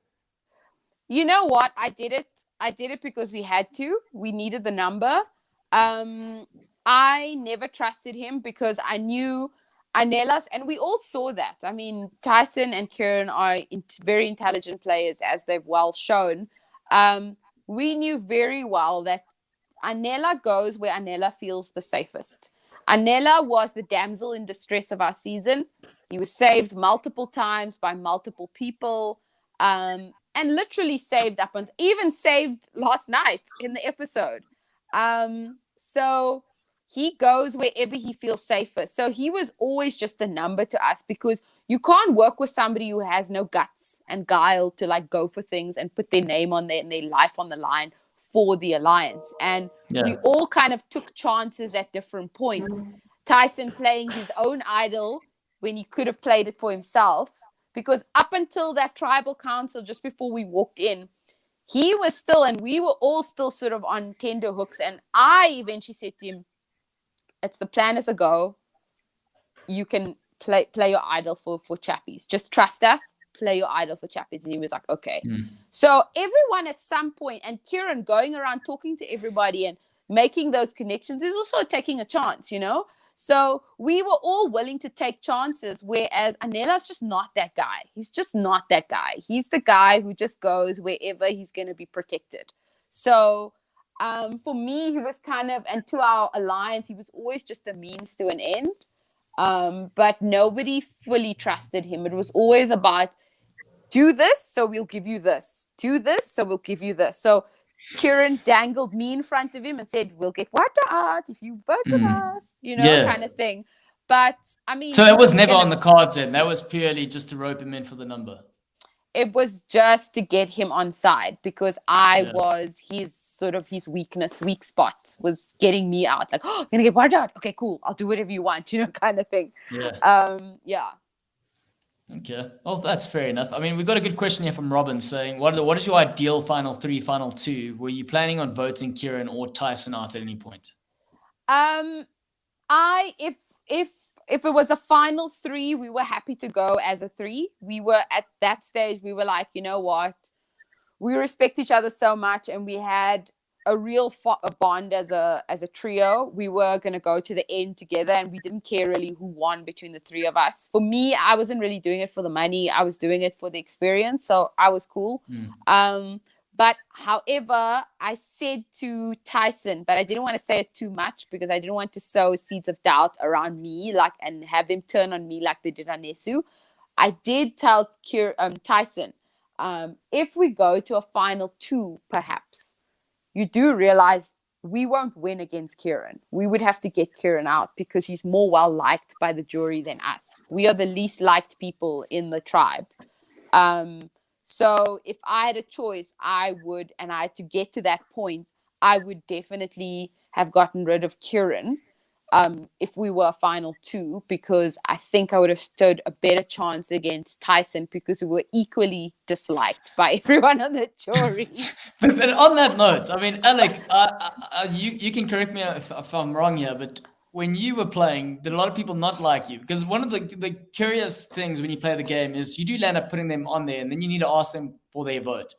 You know what? I did it because we had to. We needed the number. I never trusted him because I knew Anelas, and we all saw that. I mean, Tyson and Kieran are very intelligent players, as they've well shown. We knew very well that Anela goes where Anela feels the safest. Anela was the damsel in distress of our season. He was saved multiple times by multiple people, and literally saved up, and even saved last night in the episode. So he goes wherever he feels safer. So he was always just a number to us, because you can't work with somebody who has no guts and guile to like go for things and put their name on there and their life on the line for the alliance. And we all kind of took chances at different points. Tyson playing his own idol when he could have played it for himself, because up until that tribal council, just before we walked in, he was still, and we were all still sort of on tender hooks. And I eventually said to him, it's the plan as a go. You can play your idol for Chappies. Just trust us. Play your idol for Chappies. And he was like, okay. So everyone at some point, and Kieran going around talking to everybody and making those connections is also taking a chance, So we were all willing to take chances, whereas Anela's just not that guy. He's just not that guy. He's the guy who just goes wherever he's going to be protected. So for me, he was kind of, and to our alliance, he was always just a means to an end. But nobody fully trusted him. It was always about, do this, so we'll give you this. Do this, so we'll give you this. So Kieran dangled me in front of him and said, we'll get Wardah out if you vote with us, kind of thing. But I mean,
so it was never on the cards then. That was purely just to rope him in for the number.
It was just to get him on side because I was his weak spot was getting me out. Like, oh, I'm gonna get Wardah out. Okay, cool. I'll do whatever you want, kind of thing.
Yeah. Okay. Well, that's fair enough. I mean, we've got a good question here from Robin saying, what is your ideal final 3, final 2? Were you planning on voting Kieran or Tyson out at any point?
If it was a final 3, we were happy to go as a 3. We were at that stage, we were like, you know what? We respect each other so much and we had a real bond as a trio. We were going to go to the end together and we didn't care really who won between the 3 of us. For me, I wasn't really doing it for the money. I was doing it for the experience. So I was cool. But however, I said to Tyson, but I didn't want to say it too much because I didn't want to sow seeds of doubt around me, and have them turn on me like they did on Nesu. I did tell Tyson, if we go to a final 2, perhaps, you do realize we won't win against Kieran. We would have to get Kieran out because he's more well-liked by the jury than us. We are the least liked people in the tribe. So if I had a choice, I had to get to that point, I would definitely have gotten rid of Kieran if we were a final 2, because I think I would have stood a better chance against Tyson because we were equally disliked by everyone on the jury.
but on that note, I mean, Alec, you can correct me if I'm wrong here, but when you were playing, did a lot of people not like you? Because one of the curious things when you play the game is you do land up putting them on there and then you need to ask them for their vote.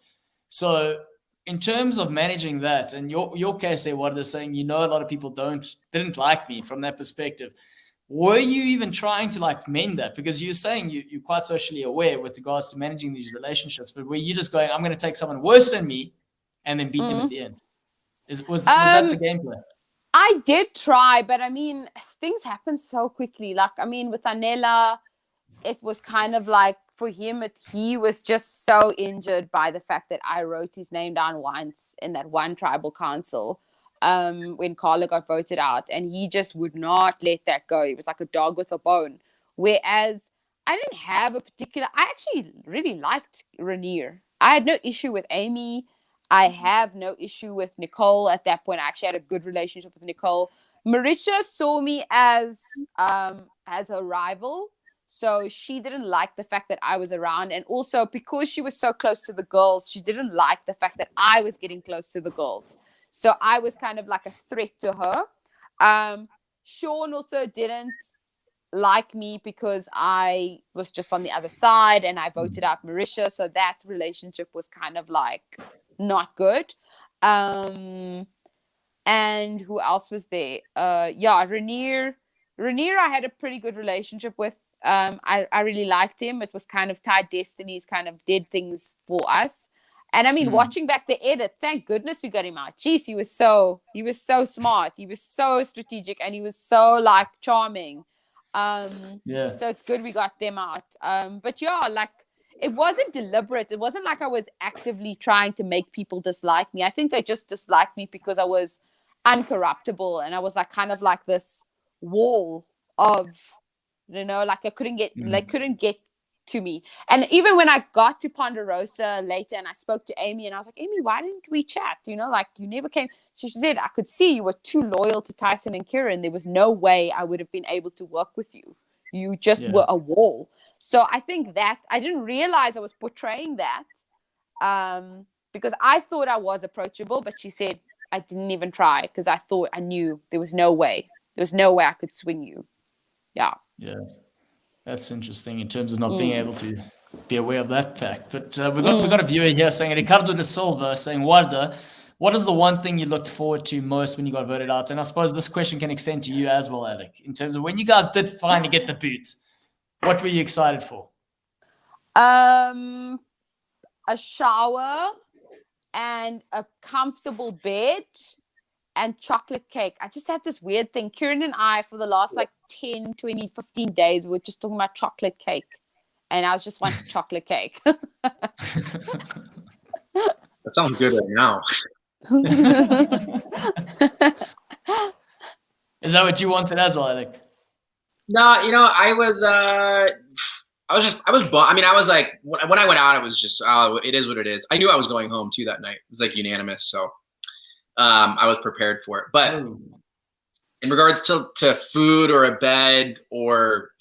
So in terms of managing that, and your case there, what they're saying, a lot of people didn't like me from that perspective. Were you even trying to mend that? Because you're saying you're quite socially aware with regards to managing these relationships, but were you just going, I'm going to take someone worse than me and then beat them at the end? Was that the gameplay?
I did try, but I mean, things happen so quickly. With Anela, it was kind of like for him, he was just so injured by the fact that I wrote his name down once in that one tribal council when Carla got voted out, and he just would not let that go. He was like a dog with a bone. Whereas I didn't have I actually really liked Rainier. I had no issue with Amy. I have no issue with Nicole at that point. I actually had a good relationship with Nicole. Marisha saw me as her rival. So she didn't like the fact that I was around. And also because she was so close to the girls, she didn't like the fact that I was getting close to the girls. So I was kind of like a threat to her. Sean also didn't like me because I was just on the other side and I voted out Marisha. So that relationship was kind of not good. And who else was there? Rainier I had a pretty good relationship with. I really liked him. It was kind of tied destinies, kind of did things for us. And I mean, watching back the edit, thank goodness we got him out. Jeez, he was so smart. He was so strategic and he was so charming. So it's good we got them out. But it wasn't deliberate. It wasn't like I was actively trying to make people dislike me. I think they just disliked me because I was uncorruptible and I was kind of like this wall of, I couldn't get, they couldn't get to me. And even when I got to Ponderosa later and I spoke to Amy and I was like, Amy, why didn't we chat? You never came. She said, I could see you were too loyal to Tyson and Kieran. There was no way I would have been able to work with you. You just were a wall. So I think that I didn't realize I was portraying that because I thought I was approachable, but she said I didn't even try because I thought I knew there was no way. There was no way I could swing you. Yeah. Yeah.
That's interesting in terms of not being able to be aware of that fact. But we've got a viewer here saying, Ricardo de Silva saying, Wardah, what is the one thing you looked forward to most when you got voted out? And I suppose this question can extend to you as well, Alec, in terms of when you guys did finally get the boot. What were you excited for?
A shower and a comfortable bed and chocolate cake. I just had this weird thing. Kieran and I, for the last 10, 20, 15 days, we were just talking about chocolate cake. And I was just wanting chocolate cake.
That sounds good right now.
Is that what you wanted as well, Alec?
No, you know, I was I mean, I was like, when I went out, it was just, oh, it is what it is. I knew I was going home too that night. It was like unanimous. So I was prepared for it. But in regards to food or a bed, or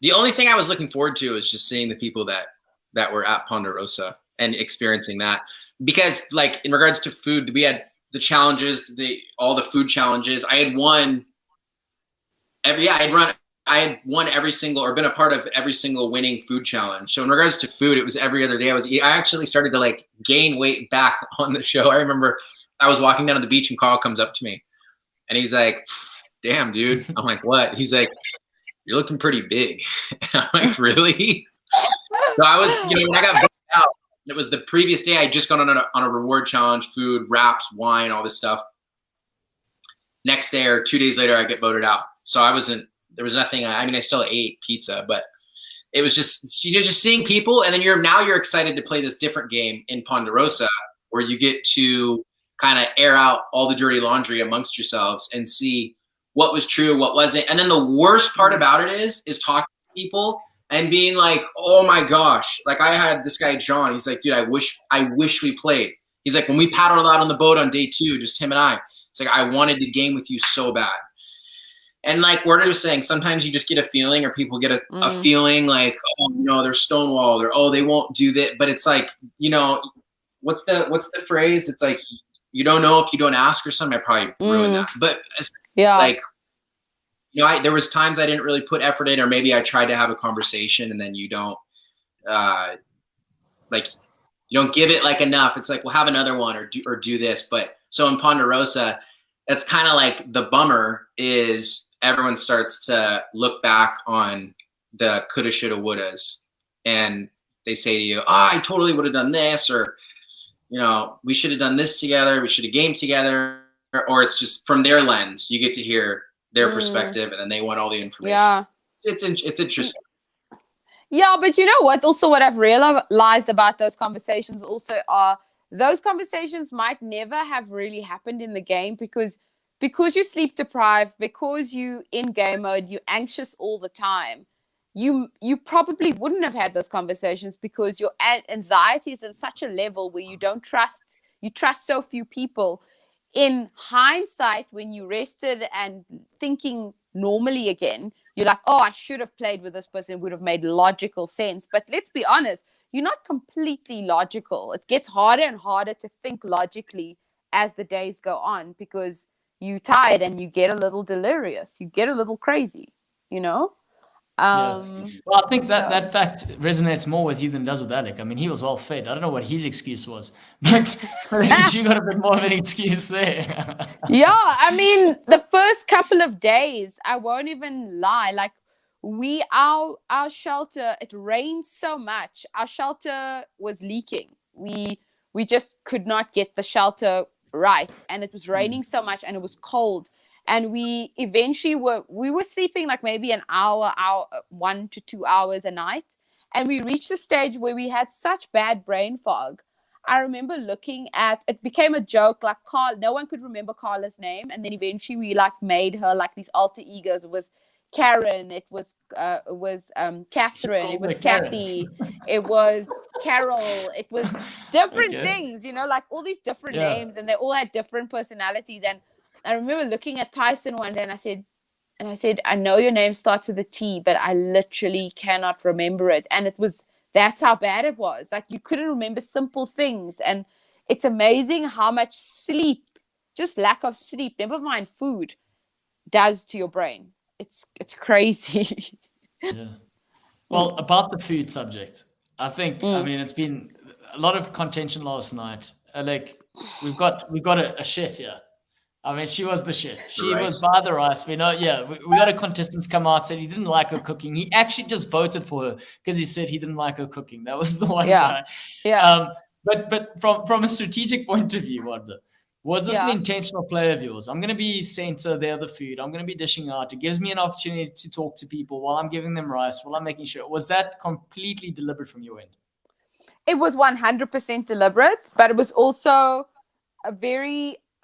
the only thing I was looking forward to is just seeing the people that were at Ponderosa and experiencing that. Because like in regards to food, we had the challenges, all the food challenges. I had won I had won every single, or been a part of every single winning food challenge. So in regards to food, it was every other day I actually started to like gain weight back on the show. I remember I was walking down to the beach and Carl comes up to me and he's like, damn, dude. I'm like, what? He's like, you're looking pretty big. And I'm like, really? So I was, you know, when I got voted out, it was the previous day. I had just gone on a reward challenge, food, wraps, wine, all this stuff. Next day or 2 days later, I get voted out. So there was nothing. I mean, I still ate pizza, but it was just, you know, just seeing people. And then you're excited to play this different game in Ponderosa where you get to kind of air out all the dirty laundry amongst yourselves and see what was true, what wasn't. And then the worst part about it is talking to people and being like, oh my gosh. Like I had this guy, John, he's like, dude, I wish we played. He's like, when we paddled out on the boat on day 2, just him and I, it's like, I wanted to game with you so bad. And like Wardah was saying, sometimes you just get a feeling, or people get a feeling like, oh, you know, they're stonewalled, or, oh, they won't do that. But it's like, you know, what's the phrase? It's like, you don't know if you don't ask or something. I probably ruined that. But
yeah,
like, you know, there was times I didn't really put effort in, or maybe I tried to have a conversation and then you don't, like, you don't give it like enough. It's like, well, have another one, or do this. But so in Ponderosa, that's kind of like the bummer is everyone starts to look back on the coulda, shoulda, wouldas, and they say to you, oh, I totally would have done this, or, you know, we should have done this together, we should have gamed together, or it's just from their lens, you get to hear their perspective, and then they want all the information.
Yeah,
it's interesting.
Yeah, but you know what? Also, what I've realized about those conversations also are those conversations might never have really happened in the game because you're sleep deprived, because you in game mode, you're anxious all the time. You probably wouldn't have had those conversations because your anxiety is in such a level where you trust so few people. In hindsight, when you rested and thinking normally again, you're like, oh, I should have played with this person. It would have made logical sense. But let's be honest, you're not completely logical. It gets harder and harder to think logically as the days go on because you're tired and you get a little delirious. You get a little crazy, you know?
Well, I think that fact resonates more with you than it does with Alec. I mean, he was well fed. I don't know what his excuse was, but you got a bit more of an excuse there.
Yeah, I mean, the first couple of days, I won't even lie. Like our shelter, it rained so much. Our shelter was leaking. We just could not get the shelter right, and it was raining so much, and it was cold. And we eventually were sleeping like maybe an hour, 1 to 2 hours a night. And we reached a stage where we had such bad brain fog. I remember looking at, it became a joke, like no one could remember Carla's name. And then eventually we like made her like these alter egos. It was Karen, it was Catherine, it was Kathy, it was Carol, it was different things, you know, like all these different names, and they all had different personalities. And I remember looking at Tyson one day and I said, I know your name starts with a T, but I literally cannot remember it. And that's how bad it was. Like you couldn't remember simple things. And it's amazing how much sleep, just lack of sleep, never mind food, does to your brain. It's crazy.
Yeah. Well, about the food subject, I think, I mean, it's been a lot of contention last night. Like we've got a chef here. I mean, she was the chef. She was by the rice. We know, we got a contestant come out, said he didn't like her cooking. He actually just voted for her because he said he didn't like her cooking. That was the one guy. Yeah. But from a strategic point of view, Wardah, was this an intentional play of yours? I'm going to be center, they're the food. I'm going to be dishing out. It gives me an opportunity to talk to people while I'm giving them rice, while I'm making sure. Was that completely deliberate from your end?
It was 100% deliberate, but it was also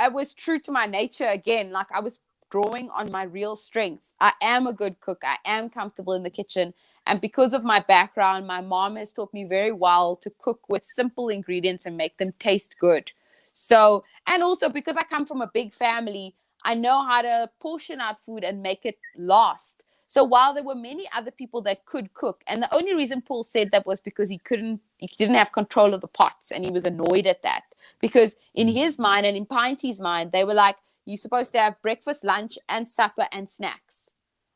it was true to my nature again. Like I was drawing on my real strengths. I am a good cook. I am comfortable in the kitchen. And because of my background, my mom has taught me very well to cook with simple ingredients and make them taste good. So, and also because I come from a big family, I know how to portion out food and make it last. So while there were many other people that could cook, and the only reason Paul said that was because he didn't have control of the pots, and he was annoyed at that. Because in his mind and in Pinty's mind, they were like, you're supposed to have breakfast, lunch, and supper and snacks.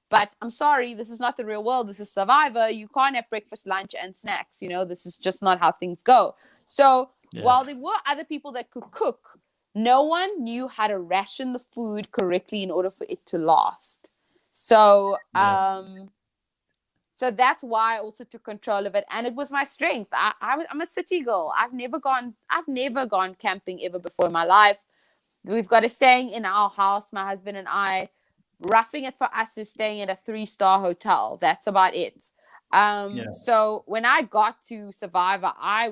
But I'm sorry, this is not the real world. This is Survivor. You can't have breakfast, lunch, and snacks. You know, this is just not how things go. So while there were other people that could cook, no one knew how to ration the food correctly in order for it to last. So, so that's why I also took control of it, and it was my strength. I'm a city girl. I've never gone camping ever before in my life. We've got a saying in our house, my husband and I, roughing it for us is staying at a 3-star hotel. That's about it. So when I got to Survivor, I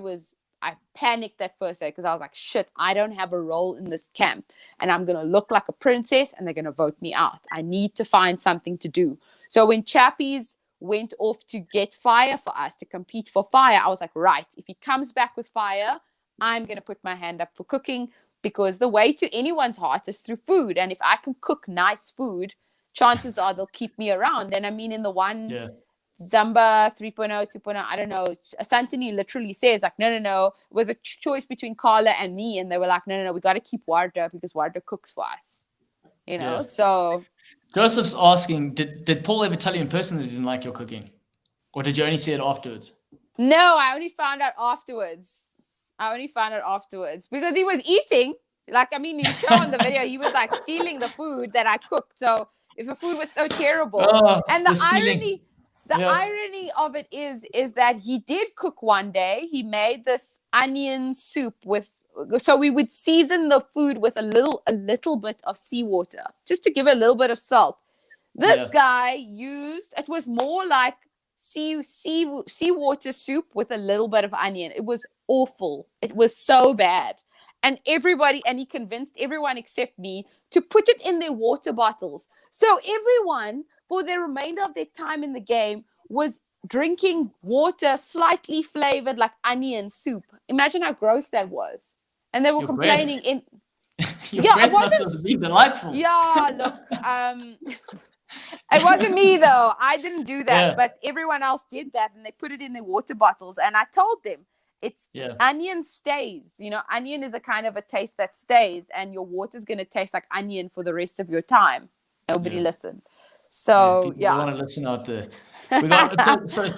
panicked that first day because I was like, shit, I don't have a role in this camp and I'm going to look like a princess and they're going to vote me out. I need to find something to do. So when Chappies went off to get fire for us, to compete for fire, I was like, right, if he comes back with fire, I'm going to put my hand up for cooking, because the way to anyone's heart is through food. And if I can cook nice food, chances are they'll keep me around. And I mean, in the one Zamba 3.0, 2.0, I don't know, Santini literally says like, no, it was a choice between Carla and me. And they were like, no, we got to keep Wardah because Wardah cooks for us. You know, so.
Joseph's asking, did Paul ever tell you in person that he didn't like your cooking? Or did you only see it afterwards?
No, I only found out afterwards. Because he was eating. Like, I mean, you show on the video, he was like stealing the food that I cooked. So if the food was so terrible. And the irony of it is that he did cook one day. He made this onion soup so we would season the food with a little bit of seawater, just to give it a little bit of salt. This guy it was more like seawater soup with a little bit of onion. It was awful. It was so bad. And he convinced everyone except me to put it in their water bottles. So everyone, for the remainder of their time in the game, was drinking water slightly flavored like onion soup. Imagine how gross that was. And they were complaining
Your breath must have been delightful.
Yeah, look, it wasn't me though. I didn't do that, but everyone else did that, and they put it in their water bottles. And I told them, onion stays. You know, onion is a kind of a taste that stays, and your water is going to taste like onion for the rest of your time. Nobody listened. So
people want to listen out there. We got so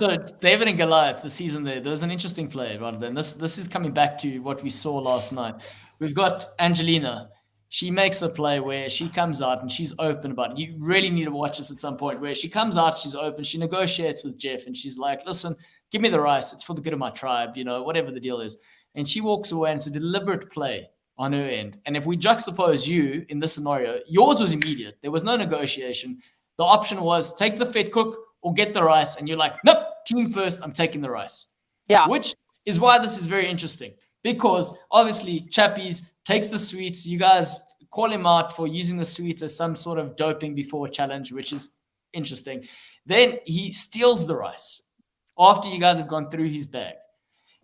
David and Goliath, the season there was an interesting play rather than this is coming back to what we saw last night. We've got Angelina. She makes a play where she comes out and she's open about it. You really need to watch this at some point, where she comes out, she's open, she negotiates with Jeff, and she's like, listen, give me the rice. It's for the good of my tribe, you know, whatever the deal is. And she walks away, and it's a deliberate play on her end. And if we juxtapose you in this scenario, yours was immediate. There was no negotiation. The option was take the fed cook or get the rice. And you're like, nope, team first, I'm taking the rice.
Yeah.
Which is why this is very interesting, because obviously Chappies takes the sweets. You guys call him out for using the sweets as some sort of doping before a challenge, which is interesting. Then he steals the rice after you guys have gone through his bag.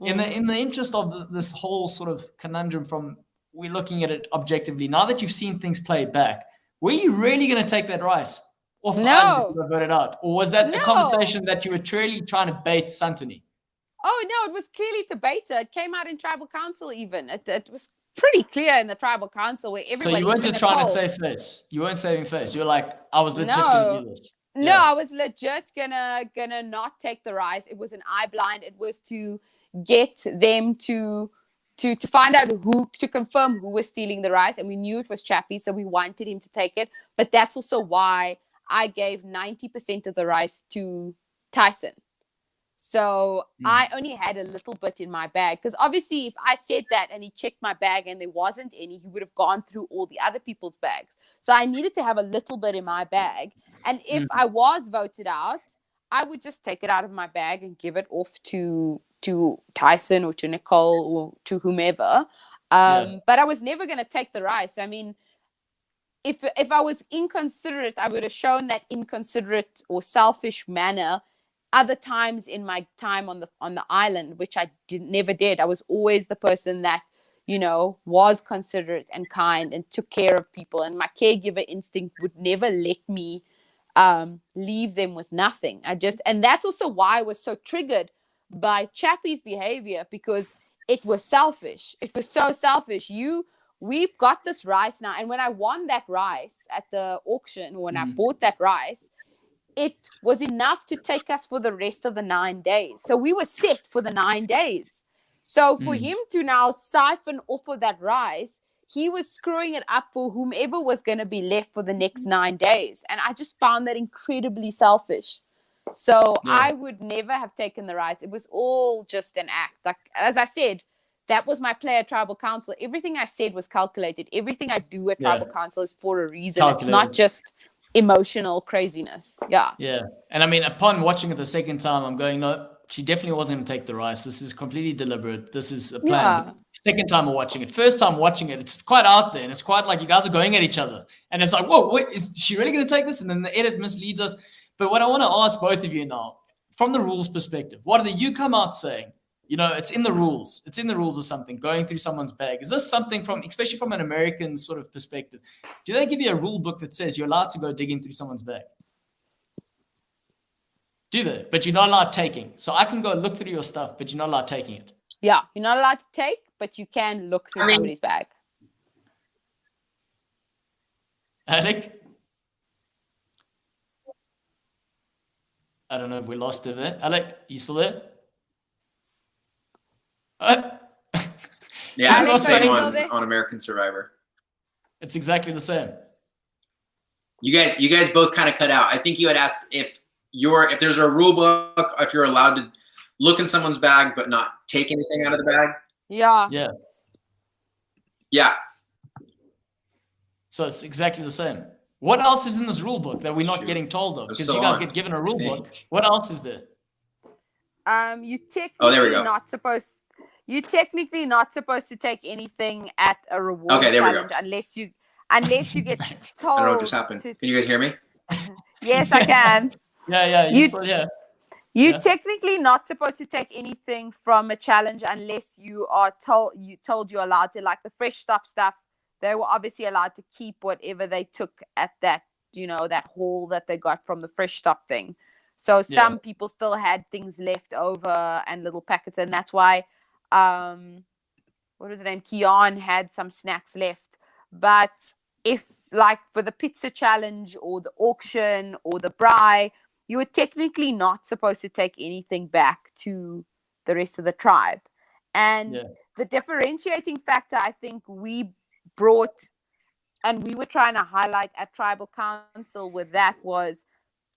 In the interest of this whole sort of conundrum, from we're looking at it objectively, now that you've seen things play back, were you really going to take that rice off the island if you got voted out? Or was that a conversation that you were truly trying to bait Santini?
Oh, no, it was clearly to bait her. It came out in tribal council even. It was pretty clear in the tribal council where everybody...
So you weren't just trying to save face. You weren't saving face. You were like, I was legit going to do this.
No, I was legit gonna not take the rice. It was an eye blind. It was to get them to find out to confirm who was stealing the rice. And we knew it was Chappie, so we wanted him to take it. But that's also why I gave 90% of the rice to Tyson. So I only had a little bit in my bag, because obviously if I said that and he checked my bag and there wasn't any, he would have gone through all the other people's bags. So I needed to have a little bit in my bag. And if I was voted out, I would just take it out of my bag and give it off to Tyson or to Nicole or to whomever. But I was never going to take the rice. I mean, if I was inconsiderate, I would have shown that inconsiderate or selfish manner other times in my time on the island, which I never did. I was always the person that, you know, was considerate and kind and took care of people. And my caregiver instinct would never let me leave them with nothing. And that's also why I was so triggered by Chappie's behavior, because it was selfish. It was so selfish. We've got this rice now. And when I won that rice at the auction, when I bought that rice, it was enough to take us for the rest of the 9 days. So we were set for the 9 days. So for him to now siphon off of that rice, he was screwing it up for whomever was going to be left for the next 9 days. And I just found that incredibly selfish. So I would never have taken the rice. It was all just an act. Like, as I said, that was my play at Tribal Council. Everything I said was calculated. Everything I do at Tribal Council is for a reason. Calculated. It's not just emotional craziness. Yeah.
And I mean, upon watching it the second time, I'm going, no, she definitely wasn't going to take the rice. This is completely deliberate. This is a plan. Second time I'm watching it. First time watching it, it's quite out there, and it's quite like you guys are going at each other. And it's like, whoa, wait, is she really going to take this? And then the edit misleads us. But what I want to ask both of you now, from the rules perspective, what do you come out saying? You know, it's in the rules. It's in the rules or something, going through someone's bag. Is this something especially from an American sort of perspective, do they give you a rule book that says you're allowed to go digging through someone's bag? Do they? But you're not allowed taking. So I can go look through your stuff, but you're not allowed taking it.
Yeah, you're not allowed to take, but you can look through somebody's bag.
Alec? I don't know if we lost him there. Alec, you still there?
Yeah, it's the same on American Survivor.
It's exactly the same.
You guys both kind of cut out. I think you had asked if there's a rule book, if you're allowed to look in someone's bag but not take anything out of the bag.
Yeah.
So it's exactly the same. What else is in this rule book that we're not getting told of? Because you guys get given a rule book. What else is there?
You technically You're technically not supposed to take anything at a reward challenge unless you get told.
I don't know what just happened. Can you guys hear me?
Yes, I can.
Yeah.
You're technically not supposed to take anything from a challenge unless you are told you're allowed to. Like the Fresh Stop stuff, they were obviously allowed to keep whatever they took at that, that haul that they got from the Fresh Stop thing. So some people still had things left over and little packets, and that's why what was the name? Kian had some snacks left. But if, like, for the pizza challenge or the auction or the braai, you were technically not supposed to take anything back to the rest of the tribe. And the differentiating factor I think we brought and we were trying to highlight at Tribal Council with that was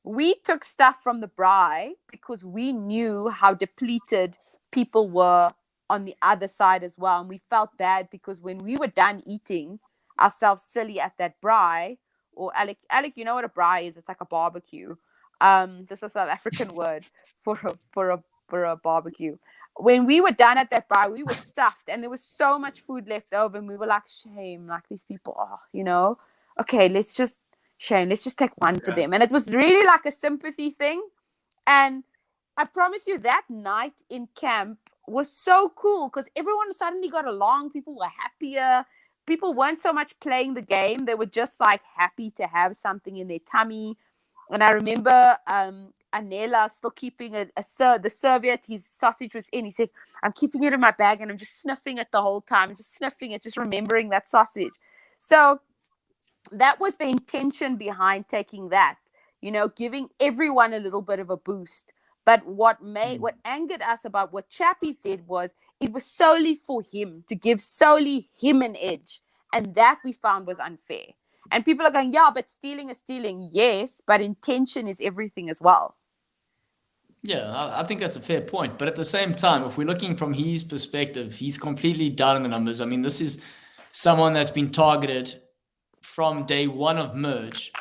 we took stuff from the braai because we knew how depleted people were on the other side as well. And we felt bad because when we were done eating ourselves silly at that braai, or Alec, you know what a braai is? It's like a barbecue. Just a South African word for a barbecue. When we were done at that braai, we were stuffed and there was so much food left over, and we were like, shame, like these people, okay, let's just take one for them. And it was really like a sympathy thing. And I promise you that night in camp was so cool because everyone suddenly got along. People were happier. People weren't so much playing the game. They were just like happy to have something in their tummy. And I remember Anela still keeping the serviette, his sausage was in. He says, I'm keeping it in my bag and I'm just sniffing it the whole time. Just sniffing it, just remembering that sausage. So that was the intention behind taking that, giving everyone a little bit of a boost. But what angered us about what Chappies did was it was solely for him, to give solely him an edge. And that we found was unfair. And people are going, yeah, but stealing is stealing. Yes, but intention is everything as well.
Yeah, I think that's a fair point. But at the same time, if we're looking from his perspective, he's completely down in the numbers. I mean, this is someone that's been targeted from day one of merge.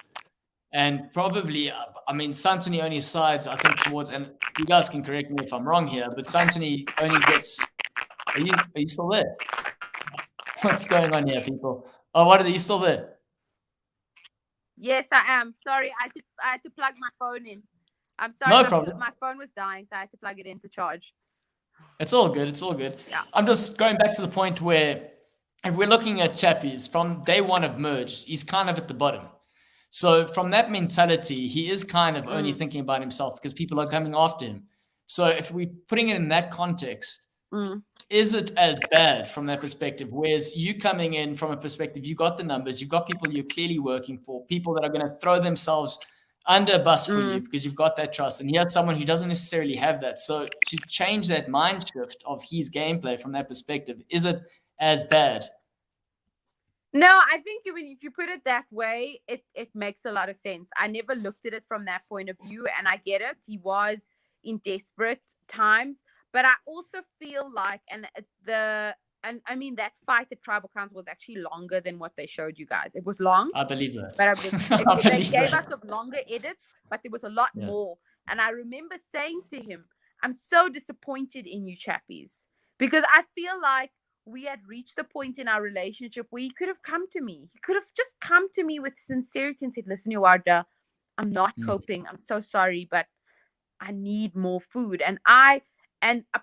And probably, Santoni only sides, I think, towards, and you guys can correct me if I'm wrong here, but Santoni only gets, are you still there? What's going on here, people? Oh, what are you still there?
Yes, I am. Sorry, I had to plug my phone in. I'm sorry,
No problem.
my phone was dying, so I had to plug it in to charge.
It's all good. It's all good.
Yeah.
I'm just going back to the point where if we're looking at Chappies from day one of merge, he's kind of at the bottom. So from that mentality, he is kind of only thinking about himself because people are coming after him. So if we're putting it in that context, is it as bad from that perspective? Whereas you coming in from a perspective, you got the numbers, you've got people you're clearly working for, people that are going to throw themselves under a bus for you because you've got that trust. And he has someone who doesn't necessarily have that. So to change that mind shift of his gameplay from that perspective, is it as bad?
No, I think if you put it that way, it makes a lot of sense. I never looked at it from that point of view, and I get it. He was in desperate times, but I also feel like, and I mean that fight at Tribal Council was actually longer than what they showed you guys. It was long.
I believe that.
But they gave us a longer edit, but there was a lot more. And I remember saying to him, I'm so disappointed in you chappies, because I feel like we had reached a point in our relationship where he could have come to me. He could have just come to me with sincerity and said, listen, Wardah, I'm not coping. I'm so sorry, but I need more food. And I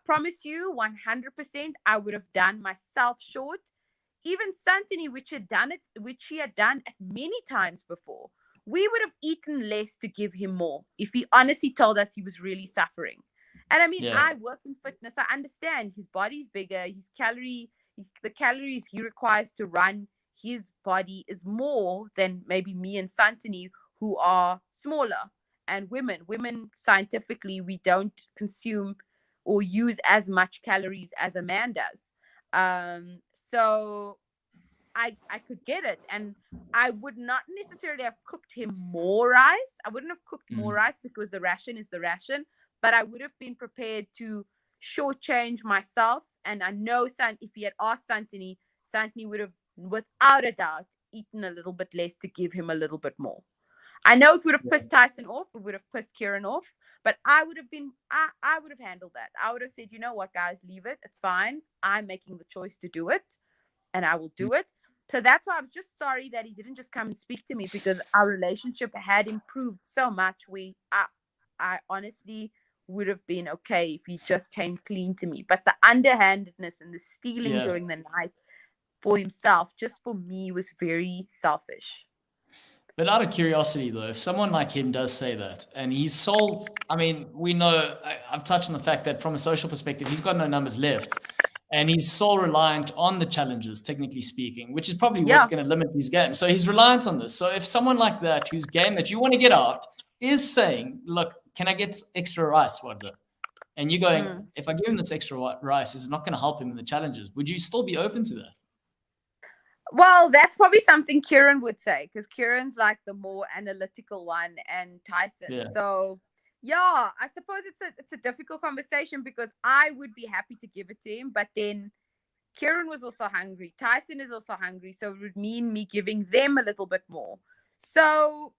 promise you 100%, I would have done myself short. Even Santini, which he had done many times before, we would have eaten less to give him more if he honestly told us he was really suffering. And I mean, I work in fitness. I understand his body's bigger. The calories he requires to run his body is more than maybe me and Santini, who are smaller. And women scientifically, we don't consume or use as much calories as a man does. So I could get it. And I would not necessarily have cooked him more rice. I wouldn't have cooked more rice because the ration is the ration. But I would have been prepared to shortchange myself. And I know if he had asked Santini would have, without a doubt, eaten a little bit less to give him a little bit more. I know it would have pissed Tyson off. It would have pissed Kieran off. But I would have handled that. I would have said, you know what, guys, leave it. It's fine. I'm making the choice to do it. And I will do it. So that's why I was just sorry that he didn't just come and speak to me, because our relationship had improved so much. I honestly would have been okay if he just came clean to me. But the underhandedness and the stealing during the night for himself, just for me, was very selfish.
But out of curiosity, though, if someone like him does say that, and he's sold, I mean, we know, I've touched on the fact that from a social perspective, he's got no numbers left. And he's so reliant on the challenges, technically speaking, which is probably what's going to limit these games. So he's reliant on this. So if someone like that, whose game that you want to get out, is saying, look, can I get extra rice, Wardah? And you're going, if I give him this extra rice, is it not going to help him in the challenges? Would you still be open to that?
Well, that's probably something Kieran would say, because Kieran's like the more analytical one, and Tyson. Yeah. So, yeah, I suppose it's a difficult conversation, because I would be happy to give it to him, but then Kieran was also hungry. Tyson is also hungry, so it would mean me giving them a little bit more. So,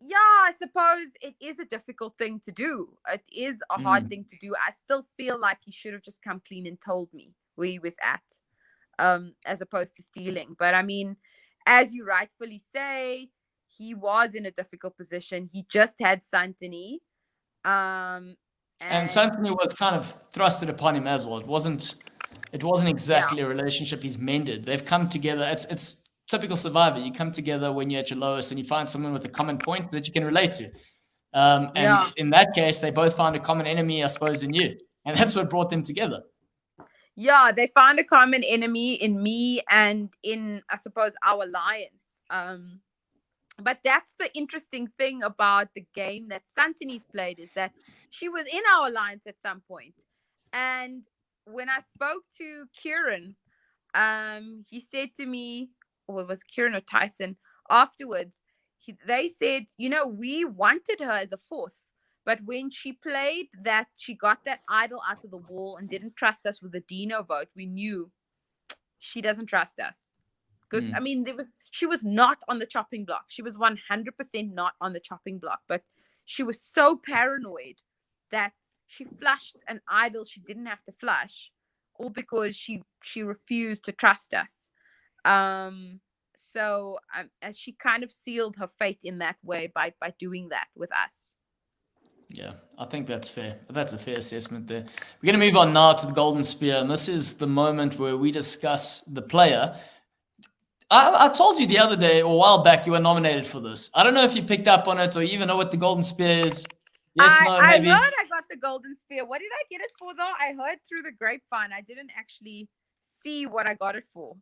yeah, I suppose it is a difficult thing to do. It is a hard thing to do. I still feel like he should have just come clean and told me where he was at. As opposed to stealing. But I mean, as you rightfully say, he was in a difficult position. He just had Santini. And
Santini was kind of thrusted upon him as well. It wasn't exactly a relationship he's mended. They've come together. It's typical Survivor. You come together when you're at your lowest and you find someone with a common point that you can relate to. In that case, they both found a common enemy, I suppose, in you. And that's what brought them together.
Yeah, they found a common enemy in me and in, I suppose, our alliance. But that's the interesting thing about the game that Santini's played, is that she was in our alliance at some point. And when I spoke to Kieran, he said to me, or it was Kieran or Tyson, afterwards, they said, we wanted her as a fourth. But when she played that, she got that idol out of the wall and didn't trust us with the Dino vote, we knew she doesn't trust us. Because, I mean, she was not on the chopping block. She was 100% not on the chopping block. But she was so paranoid that she flushed an idol she didn't have to flush, all because she refused to trust us. So as she kind of sealed her fate in that way by doing that with us.
Yeah, I think that's fair. That's a fair assessment there. We're going to move on now to the Golden Spear, and this is the moment where we discuss the player. I told you the other day, or a while back, you were nominated for this. I don't know if you picked up on it or even know what the Golden Spear is. Yes, no,
I
maybe.
heard I got the Golden Spear. What did I get it for, though? I heard through the grapevine. I didn't actually see what I got it for.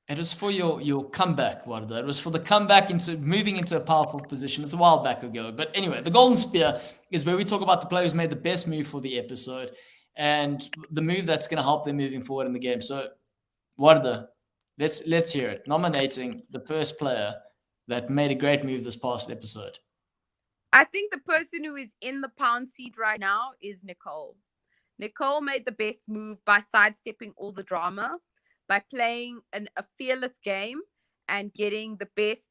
It was for your comeback, Wardah. It was for the comeback into moving into a powerful position. It's a while back ago. But anyway, the Golden Spear is where we talk about the player who's made the best move for the episode and the move that's going to help them moving forward in the game. So, Wardah, let's hear it. Nominating the first player that made a great move this past episode.
I think the person who is in the pound seat right now is Nicole. Nicole made the best move by sidestepping all the drama, by playing a fearless game and getting the best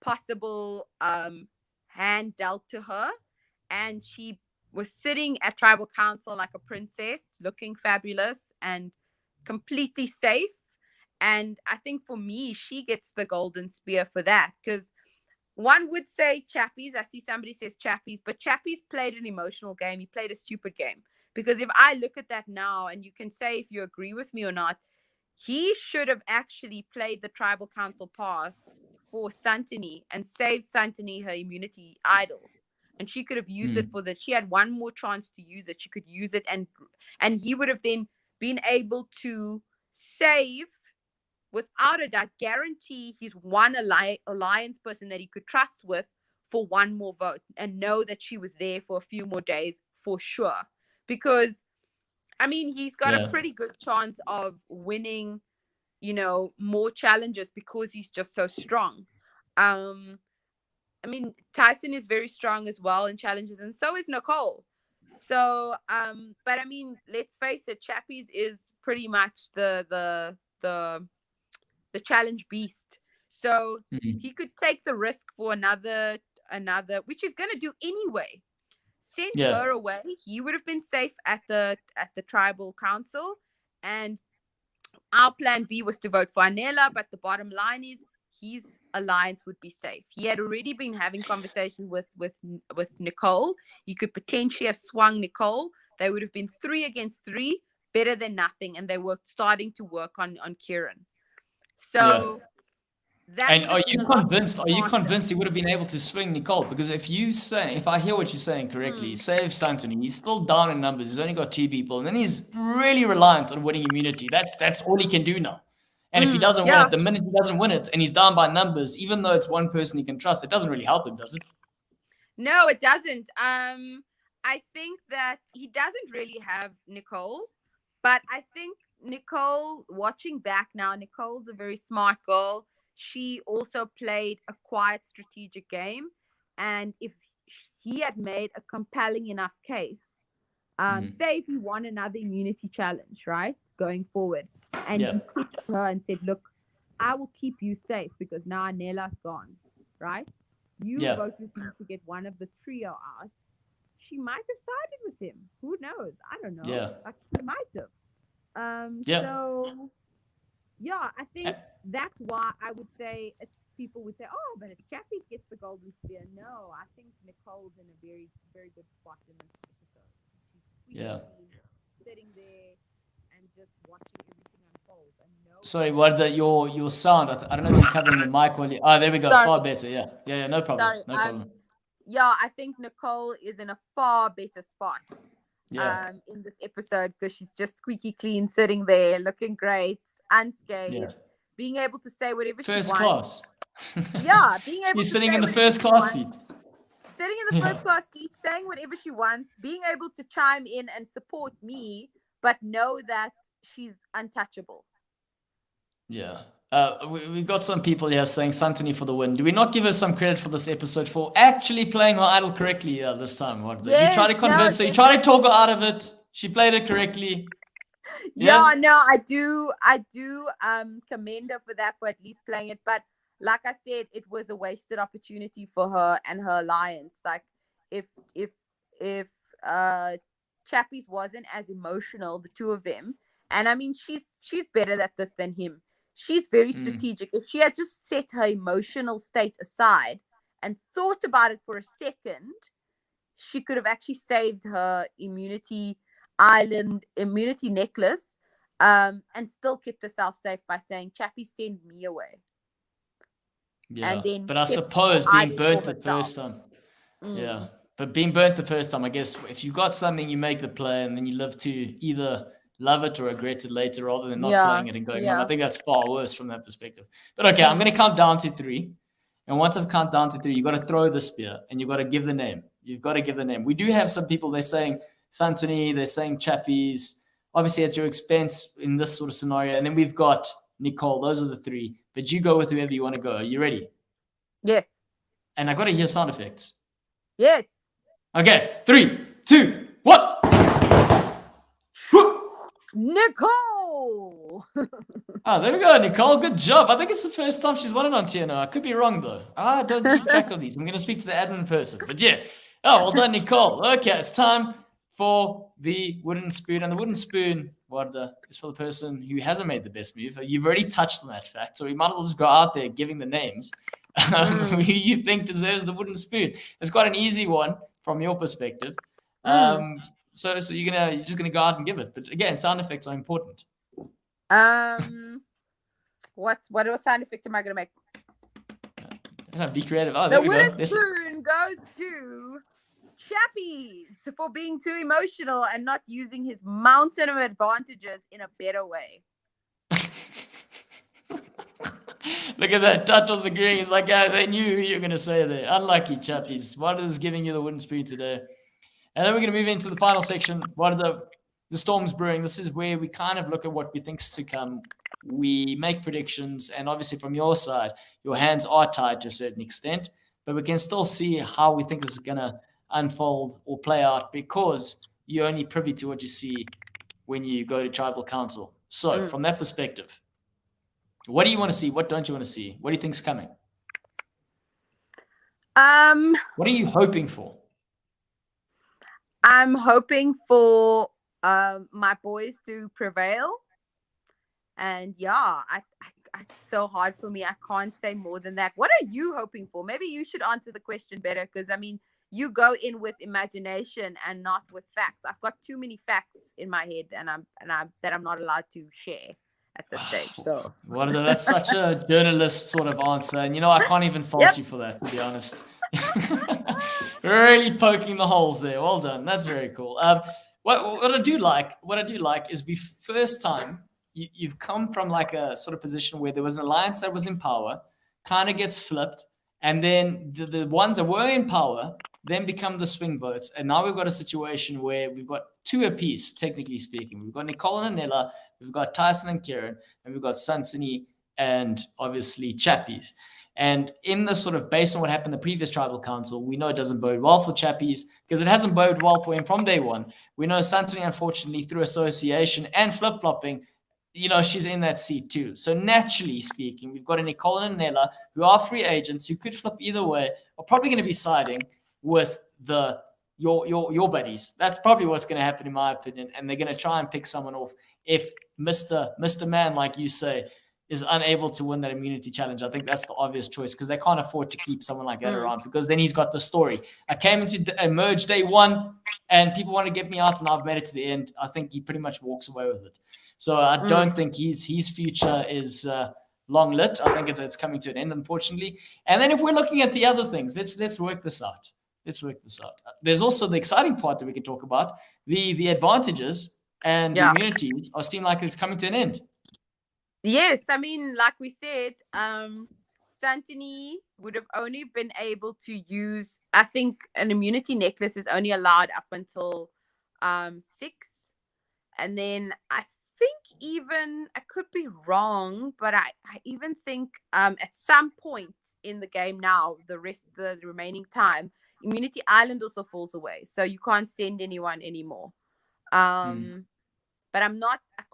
possible hand dealt to her. And she was sitting at tribal council like a princess, looking fabulous and completely safe. And I think for me, she gets the Golden Spear for that, because one would say Chappies. I see somebody says Chappies, but Chappies played an emotional game. He played a stupid game. Because if I look at that now, and you can say if you agree with me or not, he should have actually played the tribal council pass for Santini and saved Santini her immunity idol. And she could have used it for that. She had one more chance to use it. She could use it, and he would have then been able to save, without a doubt, guarantee his one alliance person that he could trust with for one more vote, and know that she was there for a few more days for sure. Because, I mean, he's got a pretty good chance of winning, more challenges because he's just so strong. I mean, Tyson is very strong as well in challenges, and so is Nicole. So, but I mean, let's face it, Chappies is pretty much the challenge beast. So he could take the risk for another, which he's gonna do anyway. Sent her away. He would have been safe at the tribal council, and our plan B was to vote for Anela. But the bottom line is his alliance would be safe. He had already been having conversation with Nicole. He could potentially have swung Nicole. They would have been 3 against 3, better than nothing, and they were starting to work on Kieran. So
and are you convinced he would have been able to swing Nicole? Because if I hear what you're saying correctly, save Santoni, he's still down in numbers. He's only got 2 people, and then he's really reliant on winning immunity. That's all he can do now. And if he doesn't win it, the minute he doesn't win it, and he's down by numbers, even though it's one person he can trust, it doesn't really help him, does it?
No, it doesn't. I think that he doesn't really have Nicole, but I think Nicole, watching back now, Nicole's a very smart girl. She also played a quiet, strategic game. And if he had made a compelling enough case, say if he won another immunity challenge, right, going forward, and he pitched her and said, look, I will keep you safe because now Anela's gone, right? You vote with me to get one of the trio out. She might have sided with him. Who knows? I don't know.
Yeah.
Like, she might have. So, yeah, I think that's why I would say people would say, oh, but if Chappie gets the Golden Spear. No, I think Nicole's in a very, very good spot in this episode. She's sitting there and just watching everything unfold.
Sorry, Wardah, your sound. I don't know if you're covering the mic while you. Oh, there we go. Sorry. Far better. Yeah. No problem.
Sorry.
No problem.
Yeah, I think Nicole is in a far better spot. In this episode, because she's just squeaky clean, sitting there, looking great, unscathed, being able to say whatever she wants.
First class.
Being able
she's
to
sitting
say
in the first class seat.
Sitting in the first class seat, saying whatever she wants, being able to chime in and support me, but know that she's untouchable.
Yeah. We've got some people here saying Santoni for the win. Do we not give her some credit for this episode for actually playing her idol correctly this time?
Yes,
you try to convince her, you try to talk her out of it. She played it correctly.
I do commend her for that, for at least playing it. But like I said, it was a wasted opportunity for her and her alliance. Like if Chappies wasn't as emotional, the two of them, and I mean she's better at this than him. she's very strategic. If she had just set her emotional state aside and thought about it for a second, she could have actually saved her immunity necklace, and still kept herself safe by saying, Chappie, send me away.
Yeah,
And then
but I suppose being burnt the first time. Yeah, but being burnt the first time, I guess if you got something, you make the play, and then you live to either love it or regret it later, rather than not playing it and going on. I think that's far worse from that perspective. But okay, I'm going to count down to 3. And once I've counted down to 3, you got to throw the spear and you've got to give the name. You've got to give the name. We do have some people, they're saying Santoni, they're saying Chappies, obviously at your expense in this sort of scenario. And then we've got Nicole. Those are the 3. But you go with whoever you want to go. Are you ready?
Yes.
And I got to hear sound effects.
Yes.
Okay, 3, 2, 1.
Nicole.
Oh, there we go, Nicole. Good job. I think it's the first time she's won it on TNO. I could be wrong, though. I don't keep track of these. I'm going to speak to the admin person. But yeah. Oh, well done, Nicole. Okay, it's time for the wooden spoon. And the wooden spoon, Wardah, is for the person who hasn't made the best move. You've already touched on that fact, so we might as well just go out there giving the names who you think deserves the wooden spoon. It's quite an easy one from your perspective. So you're just gonna go out and give it. But again, sound effects are important.
What sound effect am I gonna make?
Be creative. Oh,
the
there we
wooden
go.
spoon goes to Chappies for being too emotional and not using his mountain of advantages in a better way.
Look at that. Tato's agreeing. He's like, yeah, they knew who you're gonna say there. Unlucky, Chappies. Wardah is giving you the wooden spoon today. And then we're going to move into the final section. What are the storms brewing? This is where we kind of look at what we think's to come. We make predictions, and obviously from your side, your hands are tied to a certain extent, but we can still see how we think this is going to unfold or play out because you're only privy to what you see when you go to tribal council. So from that perspective, what do you want to see? What don't you want to see? What do you think's coming? What are you hoping for?
I'm hoping for my boys to prevail, and it's so hard for me. I can't say more than that. What are you hoping for? Maybe you should answer the question better, because I mean, you go in with imagination and not with facts. I've got too many facts in my head, and I'm not allowed to share at this stage. So
that's such a journalist sort of answer, and I can't even fault you for that, to be honest. Really poking the holes there. Well done. That's very cool. What I do like is the first time you've come from like a sort of position where there was an alliance that was in power, kind of gets flipped, and then the ones that were in power then become the swing votes. And now we've got a situation where we've got 2 apiece, technically speaking. We've got Nicole and Anela, we've got Tyson and Kieran, and we've got Santoni and obviously Chappies. And in the sort of based on what happened in the previous tribal council, we know it doesn't bode well for Chappies because it hasn't boded well for him from day one. We know Santoni, unfortunately, through association and flip-flopping, she's in that seat too. So naturally speaking, we've got a Nicole and Nella who are free agents who could flip either way, are probably going to be siding with your buddies. That's probably what's going to happen in my opinion. And they're going to try and pick someone off if Mr. Man, like you say, is unable to win that immunity challenge. I think that's the obvious choice because they can't afford to keep someone like that around because then he's got the story. I came into Emerge day 1 and people want to get me out and I've made it to the end. I think he pretty much walks away with it. So I don't think his future is long lit. I think it's coming to an end, unfortunately. And then if we're looking at the other things, let's work this out. There's also the exciting part that we can talk about. The advantages and the immunities are seem like it's coming to an end.
Yes, I mean, like we said, Santoni would have only been able to use, I think an immunity necklace is only allowed up until 6. And then I think even, I could be wrong, but I even think at some point in the game now, the remaining time, Immunity Island also falls away. So you can't send anyone anymore. But I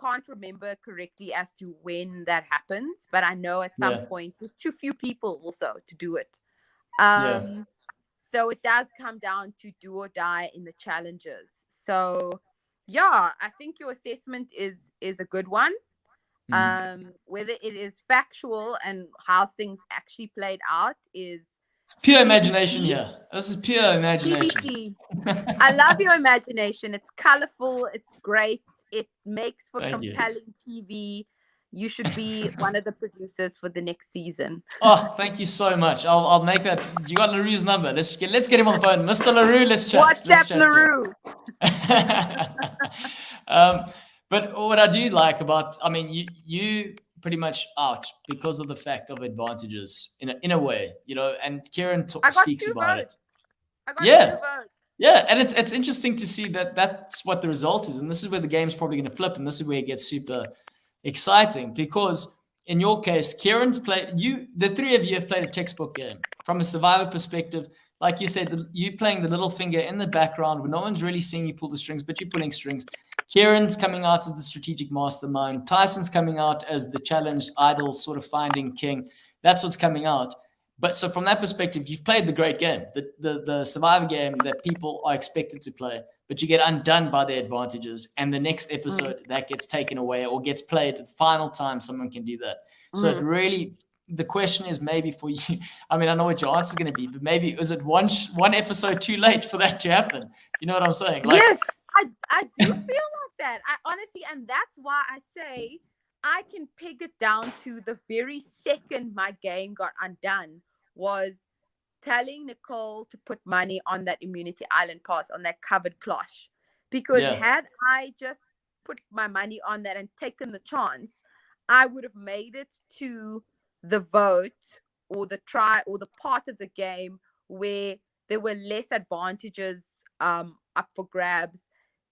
can't remember correctly as to when that happens, but I know at some point there's too few people also to do it. So it does come down to do or die in the challenges. So I think your assessment is a good one. Whether it is factual and how things actually played out is
It's pure imagination here. This is pure imagination.
TBC. I love your imagination. It's colorful. It's great. It makes for compelling TV. You should be one of the producers for the next season.
Oh, thank you so much. I'll make that. You got LaRue's number. Let's get him on the phone. Mr. LaRue, let's chat.
WhatsApp LaRue.
But what I do like about, I mean, you pretty much out because of the fact of advantages in a way, you know, and Kieran speaks about it.
I got 2 votes.
Yeah, and it's interesting to see that that's what the result is. And this is where the game's probably going to flip, and this is where it gets super exciting, because in your case, Kieran's the three of you have played a textbook game from a survivor perspective. Like you said, you playing the little finger in the background where no one's really seeing you pull the strings, but you're pulling strings. Kieran's coming out as the strategic mastermind. Tyson's coming out as the challenged idol, sort of finding king. That's what's coming out. But so from that perspective, you've played the great game, the survivor game that people are expected to play, but you get undone by the advantages. And the next episode that gets taken away or gets played the final time someone can do that. So it really, the question is maybe for you, I mean, I know what your answer is going to be, but maybe is it one episode too late for that to happen? You know what I'm saying? Like,
yes, I do feel like that. I honestly, and that's why I say I can peg it down to the very second my game got undone was telling Nicole to put money on that Immunity Island pass, on that covered cloche. Because had I just put my money on that and taken the chance, I would have made it to the vote or the try or the part of the game where there were less advantages up for grabs.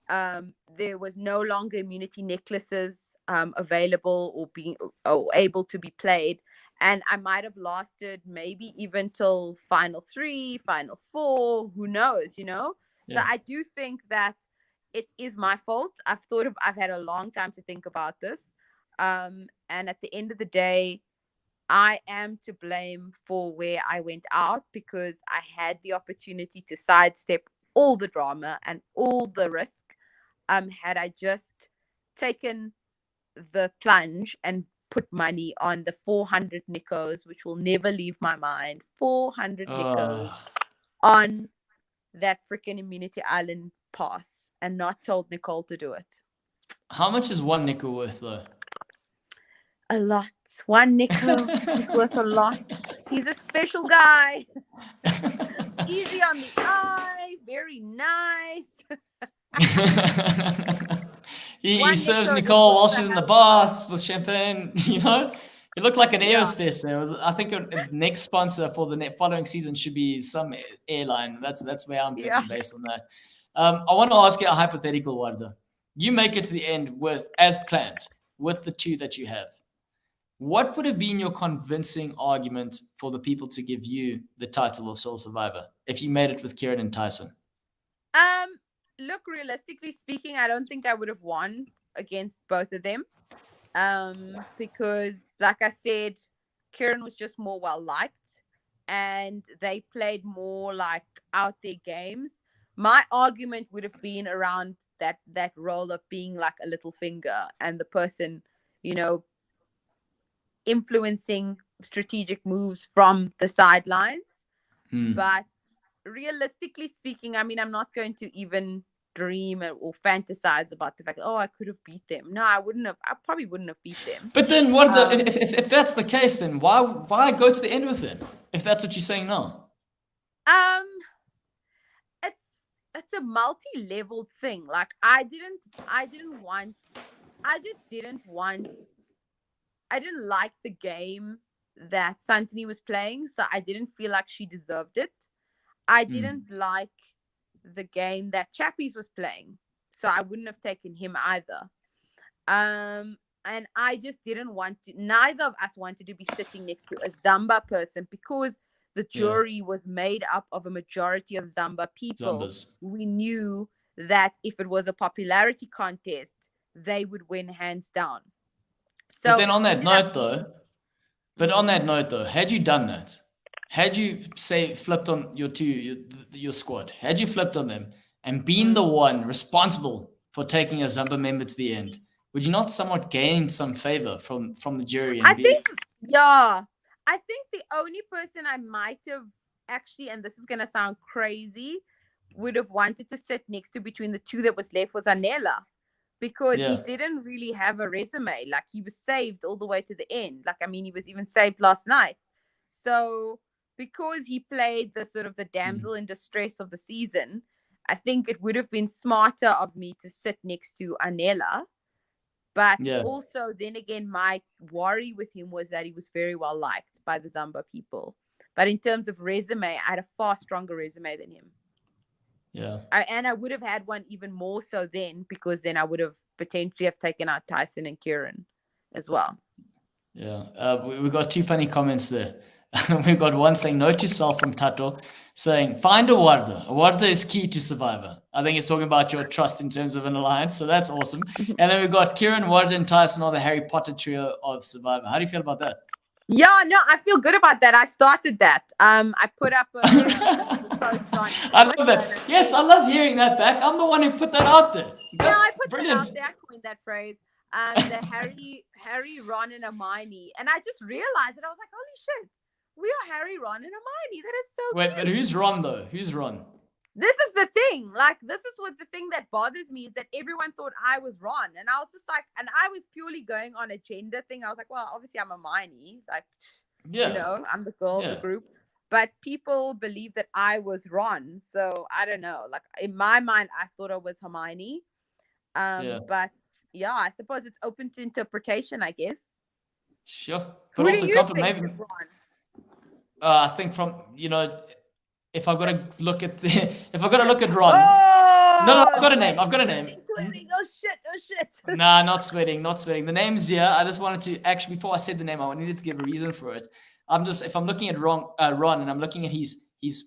There was no longer immunity necklaces available or able to be played. And I might have lasted maybe even till final 3, final 4, who knows, you know? Yeah. So I do think that it is my fault. I've had a long time to think about this. And at the end of the day, I am to blame for where I went out because I had the opportunity to sidestep all the drama and all the risk. Had I just taken the plunge and put money on the 400 Nikos, which will never leave my mind, 400 Nikos on that freaking Immunity Island pass and not told Nicole to do it.
How much is one Nico worth though?
A lot. One Nico is worth a lot. He's a special guy. Easy on the eye. Very nice.
he serves Nicole while she's in the bath with champagne. You know, it looked like an air hostess. There was, I think, a next sponsor for the following season should be some airline. That's where I'm thinking based on that. I want to ask you a hypothetical, Wardah. You make it to the end as planned with the 2 that you have. What would have been your convincing argument for the people to give you the title of Sole Survivor if you made it with Kieran and Tyson?
Look, realistically speaking, I don't think I would have won against both of them. Because, like I said, Kieran was just more well-liked and they played more like out their games. My argument would have been around that role of being like a little finger and the person, you know, influencing strategic moves from the sidelines. But realistically speaking, I mean, I'm not going to even dream or fantasize about the fact that, I could have beat them. No, I probably wouldn't have beat them.
But then if that's the case, then why go to the end with them if that's what you're saying now?
It's a multi-leveled thing. Like I didn't like the game that Santini was playing, so I didn't feel like she deserved it. I didn't like the game that Chappies was playing, so I wouldn't have taken him either. And I just didn't want to. Neither of us wanted to be sitting next to a Zamba person because the jury was made up of a majority of Zamba people. Zambas. We knew that if it was a popularity contest, they would win hands down. So
but then on that note though, had you done that, had you flipped on your squad, had you flipped on them and been the one responsible for taking a Zamba member to the end, would you not somewhat gain some favor from the jury?
I think the only person I might have actually, and this is going to sound crazy, would have wanted to sit next to between the two that was left was Anela, because he didn't really have a resume. Like, he was saved all the way to the end. Like, I mean, he was even saved last night. So because he played the sort of the damsel in distress of the season, I think it would have been smarter of me to sit next to Anela. But also, then again, my worry with him was that he was very well liked by the Zamba people. But in terms of resume, I had a far stronger resume than him.
Yeah.
And I would have had one even more so then, because then I would have potentially have taken out Tyson and Kieran as well.
Yeah. We got 2 funny comments there. We've got one saying, note yourself from Tato, saying, find a Wardah. A Wardah is key to Survivor. I think he's talking about your trust in terms of an alliance, so that's awesome. And then we've got Kieran, Wardah, and Tyson are the Harry Potter trio of Survivor. How do you feel about that?
Yeah, no, I feel good about that. I started that. I put up a post on.
I love that. Yes, I love hearing that back. I'm the one who put that out there. That's
I put
brilliant.
that out there. I coined that phrase. The Harry, Ron, and Hermione. And I just realized it. I was like, holy shit, we are Harry, Ron, and Hermione. That is so
Wait,
cute.
but who's Ron, though? Who's Ron?
This is the thing. Like, this is what the thing that bothers me is that everyone thought I was Ron. And I was just like, and I was purely going on a gender thing. I was like, well, obviously I'm Hermione. Like, you know, I'm the girl of the group. But people believe that I was Ron. So I don't know. Like, in my mind, I thought I was Hermione. But yeah, I suppose it's open to interpretation, I guess.
Sure.
But who also do you think maybe is Ron?
I think from, you know, if I've got to look at Ron. No, I've got a name.
Sweating. Oh shit.
Nah, not sweating. The name's here. I just wanted to actually, before I said the name, I needed to give a reason for it. If I'm looking at Ron and I'm looking at his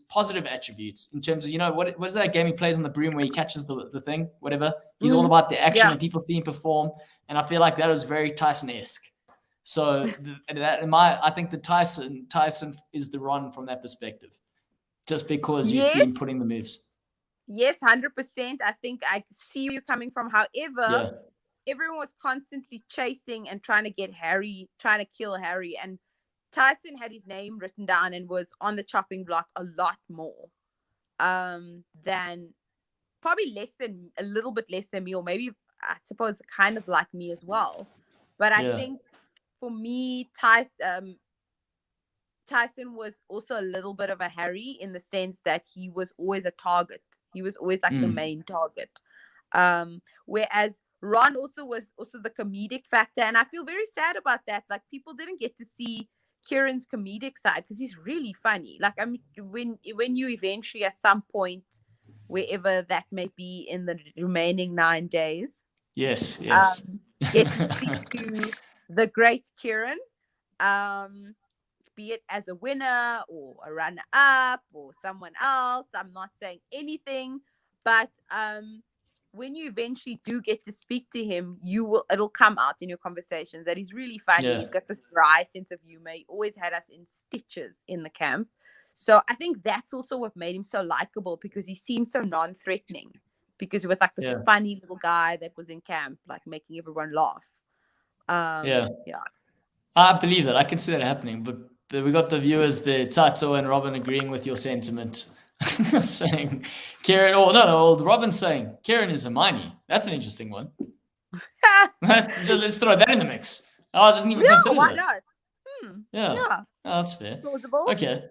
positive attributes in terms of, you know, what was that game he plays on the broom where he catches the thing, whatever. He's all about the action and people see him perform. And I feel like that was very Tyson-esque. So I think that Tyson is the Ron from that perspective. Just because you see him putting the moves.
Yes, 100%. I think I see where you're coming from. However, everyone was constantly chasing and trying to get Harry, trying to kill Harry. And Tyson had his name written down and was on the chopping block a lot more than probably a little bit less than me, or maybe I suppose kind of like me as well. But I think for me, Tyson was also a little bit of a Harry in the sense that he was always a target. He was always like the main target. Whereas Ron also was the comedic factor. And I feel very sad about that. Like, people didn't get to see Kieran's comedic side because he's really funny. Like, I mean, when you eventually at some point, wherever that may be in the remaining 9 days.
Yes.
Get to speak to the great Kieran. Be it as a winner or a runner-up or someone else. I'm not saying anything, but when you eventually do get to speak to him, it'll come out in your conversations that he's really funny. Yeah. He's got this dry sense of humor. He always had us in stitches in the camp. So I think that's also what made him so likable, because he seemed so non-threatening, because he was like this funny little guy that was in camp, like making everyone laugh.
I believe that. I can see that happening, but we got the viewers there, Tato and Robin, agreeing with your sentiment, saying Kieran. Oh no, Robin's saying Kieran is Hermione. That's an interesting one. Let's throw that in the mix. Oh, I didn't even consider
why
that.
Not?
Yeah, oh, that's fair.
Plausible.
Okay.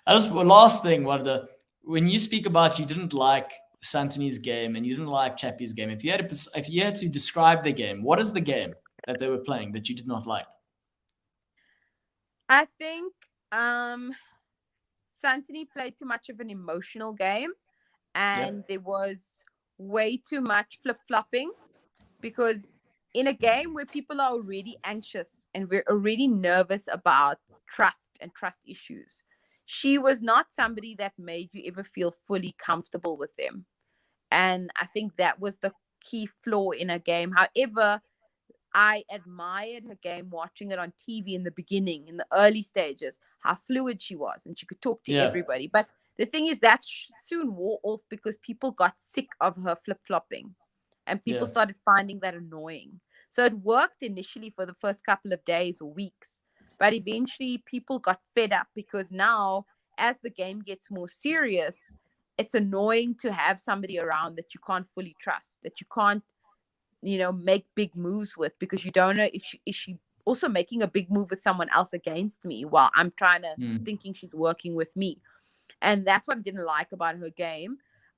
Last thing, Wardah, when you speak about you didn't like Santini's game and you didn't like Chappie's game, if you had to describe the game, what is the game that they were playing that you did not like?
I think Santini played too much of an emotional game, and there was way too much flip-flopping, because in a game where people are already anxious and we're already nervous about trust and trust issues, she was not somebody that made you ever feel fully comfortable with them. And I think that was the key flaw in her game. However, I admired her game watching it on TV in the beginning, in the early stages, how fluid she was and she could talk to everybody. But the thing is that soon wore off because people got sick of her flip-flopping. and people started finding that annoying. So it worked initially for the first couple of days or weeks, but eventually people got fed up, because now as the game gets more serious, it's annoying to have somebody around that you can't fully trust, that you can't, make big moves with, because you don't know if she also making a big move with someone else against me while I'm trying to thinking she's working with me. And that's what I didn't like about her game.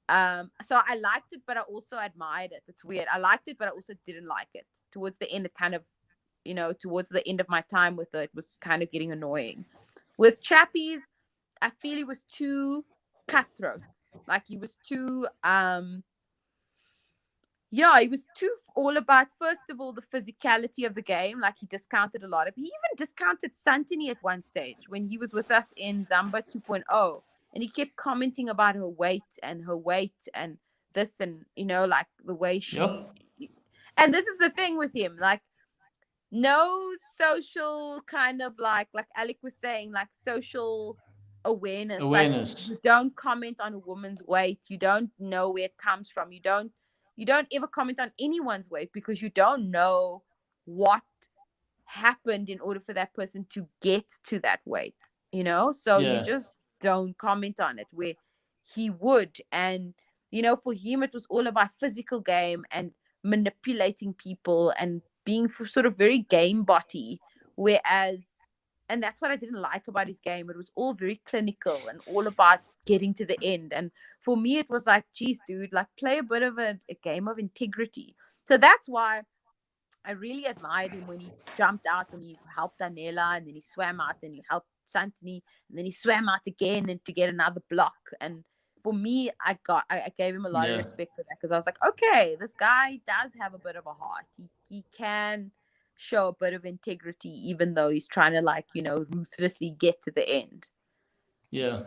So I liked it, but I also admired it. It's weird. I liked it, but I also didn't like it. Towards the end, it kind of, towards the end of my time with her, it was kind of getting annoying. With Chappies, I feel he was too cutthroat. Like he was too, he was too all about, first of all, the physicality of the game. Like he discounted a lot of, he even discounted Santini at one stage when he was with us in Zamba 2.0. And he kept commenting about her weight and this, and, like the way she, and this is the thing with him, like no social kind of like Alec was saying, like social awareness. Like, you don't comment on a woman's weight. You don't know where it comes from. You don't ever comment on anyone's weight, because you don't know what happened in order for that person to get to that weight, so you just don't comment on it, where he would. And for him it was all about physical game and manipulating people and being sort of very game botty, whereas, and that's what I didn't like about his game. It was all very clinical and all about getting to the end. And for me it was like, geez, dude, like play a bit of a game of integrity. So that's why I really admired him when he jumped out and he helped Daniela, and then he swam out and he helped Santini, and then he swam out again and to get another block. And for me, I gave him a lot of respect for that, because I was like, okay, this guy does have a bit of a heart. He can show a bit of integrity, even though he's trying to ruthlessly get to the end.
Yeah.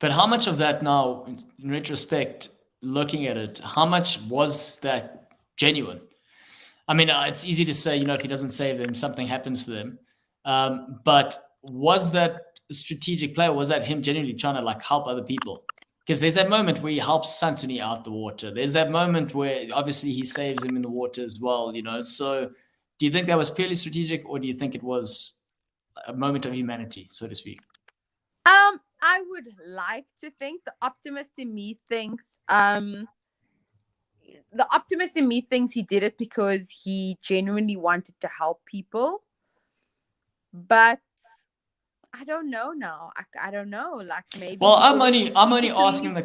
But how much of that now, in retrospect, looking at it, how much was that genuine? I mean, it's easy to say, if he doesn't save them, something happens to them. But was that a strategic play, or was that him genuinely trying to help other people? Because there's that moment where he helps Santini out the water. There's that moment where obviously he saves him in the water as well, So do you think that was purely strategic, or do you think it was a moment of humanity, so to speak?
I would like to think the optimist in me thinks he did it because he genuinely wanted to help people. But I don't know now. I don't know. Like maybe.
Well, I'm only asking the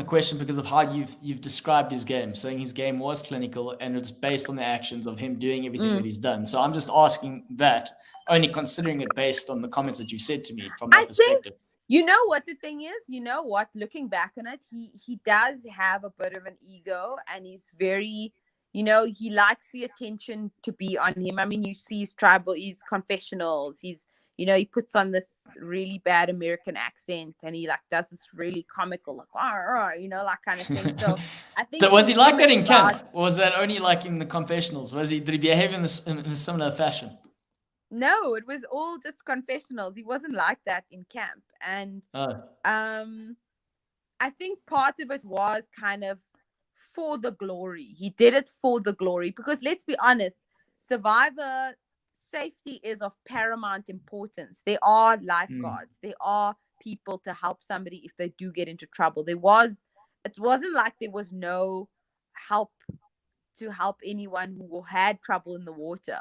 question because of how you've described his game, saying his game was clinical and it's based on the actions of him doing everything that he's done. So I'm just asking that, only considering it based on the comments that you said to me from that perspective.
You know what the thing is? Looking back on it, he does have a bit of an ego, and he's very, he likes the attention to be on him. I mean, you see his confessionals, he puts on this really bad American accent, and he does this really comical, kind of thing. So I think.
Was he like that in camp, or was that only in the confessionals? Did he behave in a similar fashion?
No, it was all just confessionals. He wasn't like that in camp. And I think part of it was kind of for the glory. He did it for the glory, because let's be honest, Survivor safety is of paramount importance. There are lifeguards. There are people to help somebody if they do get into trouble. It wasn't like there was no help to help anyone who had trouble in the water.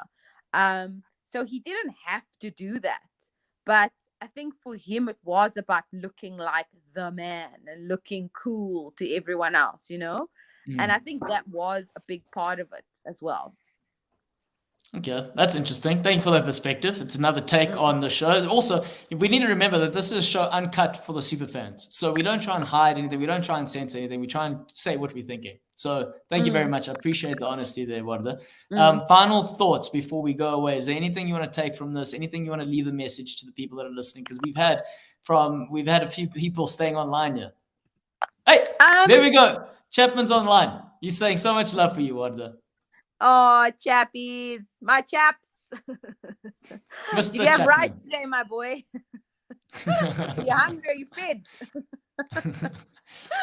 So he didn't have to do that. But I think for him, it was about looking like the man and looking cool to everyone else, And I think that was a big part of it as well.
Okay, that's interesting. Thank you for that perspective. It's another take on the show. Also, we need to remember that this is a show uncut for the super fans. So we don't try and hide anything. We don't try and censor anything. We try and say what we're thinking. So thank you very much. I appreciate the honesty there, Wardah. Final thoughts before we go away. Is there anything you want to take from this? Anything you want to leave a message to the people that are listening? Because we've had a few people staying online here. Hey, there we go. Chapman's online. He's saying so much love for you, Wardah.
Oh, chappies, my chaps.
Mr.
You have
Chapman.
rice today, my boy. You're hungry, you fed.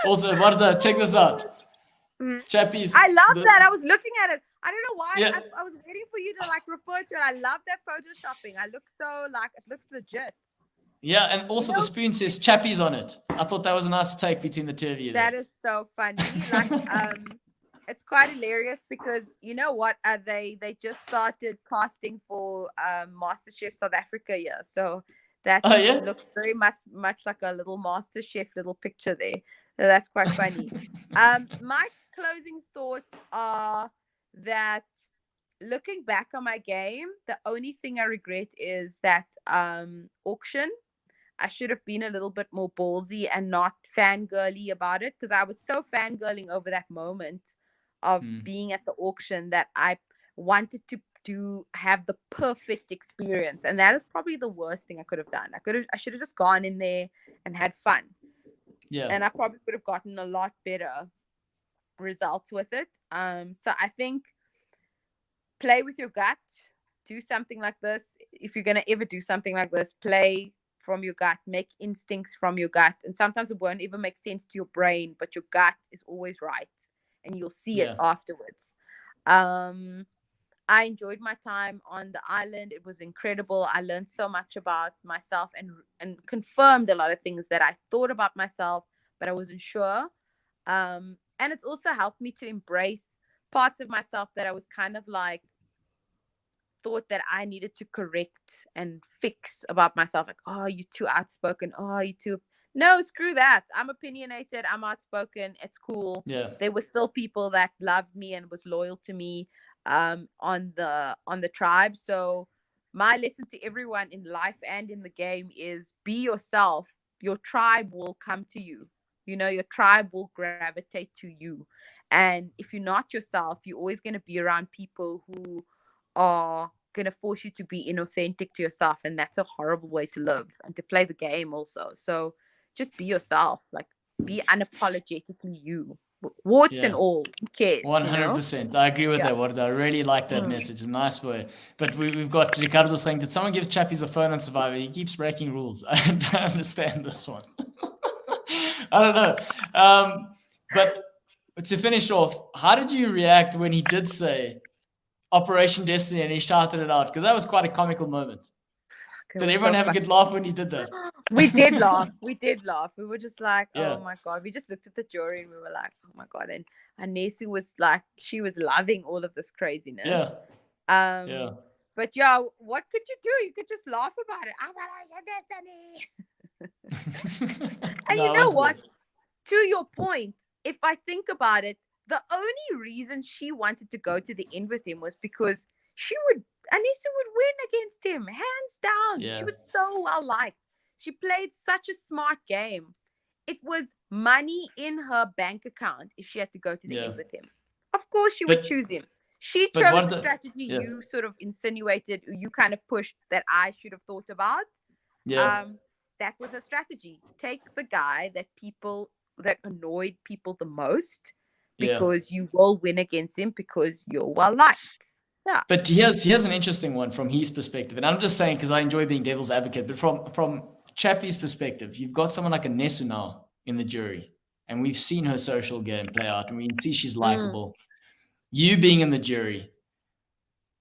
Also, Wardah, check this out. Chappies.
I love that. I was looking at it. I don't know why.
Yeah.
I was waiting for you to like refer to it. I love that photoshopping. I look so like it looks legit.
Yeah, and also the spoon says Chappies on it. I thought that was a nice take between the two of you.
That is so funny. Like, it's quite hilarious because you know what? They just started casting for MasterChef South Africa here, so that looks very much like a little MasterChef little picture there. So that's quite funny. My closing thoughts are that looking back on my game, the only thing I regret is that auction. I should have been a little bit more ballsy and not fangirly about it, because I was so fangirling over that moment of being at the auction that I wanted to have the perfect experience, and that is probably the worst thing I could have done. I should have just gone in there and had fun. Yeah, and I probably would have gotten a lot better results with it. So I think play with your gut. Do something like this. If you're gonna ever do something like this, play from your gut, make instincts from your gut. And sometimes it won't even make sense to your brain, but your gut is always right and you'll see it afterwards. I enjoyed my time on the island. It was incredible. I learned so much about myself and confirmed a lot of things that I thought about myself, but I wasn't sure. And it's also helped me to embrace parts of myself that I was kind of like, thought that I needed to correct and fix about myself. Like, oh, you're too outspoken. Oh, you're too... No, screw that. I'm opinionated. I'm outspoken. It's cool. Yeah. There were still people that loved me and was loyal to me on the tribe. So my lesson to everyone in life and in the game is be yourself. Your tribe will come to you. You know, your tribe will gravitate to you. And if you're not yourself, you're always going to be around people who are going to force you to be inauthentic to yourself, and that's a horrible way to live and to play the game also. So just be yourself, like be unapologetically you, warts and all. Who cares?
100%. You know? I agree with that, Wardah. I really like that message. A nice way. But we've got Ricardo saying, did someone give Chappies a phone on Survivor? He keeps breaking rules. I don't understand this one. I don't know. But to finish off, how did you react when he did say Operation Destiny and he shouted it out? Because that was quite a comical moment. Did everyone have a good laugh when he did that?
We did laugh. We did laugh. We were just like, oh my God. We just looked at the jury and we were like, oh my God. And Nesu was like, she was loving all of this craziness. Yeah. But yeah, what could you do? You could just laugh about it. And you know what? To your point, if I think about it, the only reason she wanted to go to the end with him was because Anissa would win against him, hands down. Yeah. She was so well liked. She played such a smart game. It was money in her bank account if she had to go to the end with him. Of course, she would choose him. She chose the strategy you sort of insinuated, you kind of pushed that I should have thought about. Yeah. That was her strategy. Take the guy that annoyed people the most, because you will win against him because you're well liked. Yeah.
But here's an interesting one from his perspective. And I'm just saying because I enjoy being devil's advocate, but from Chappie's perspective, you've got someone like a Nesu now in the jury. And we've seen her social game play out and we can see she's likable. You being in the jury,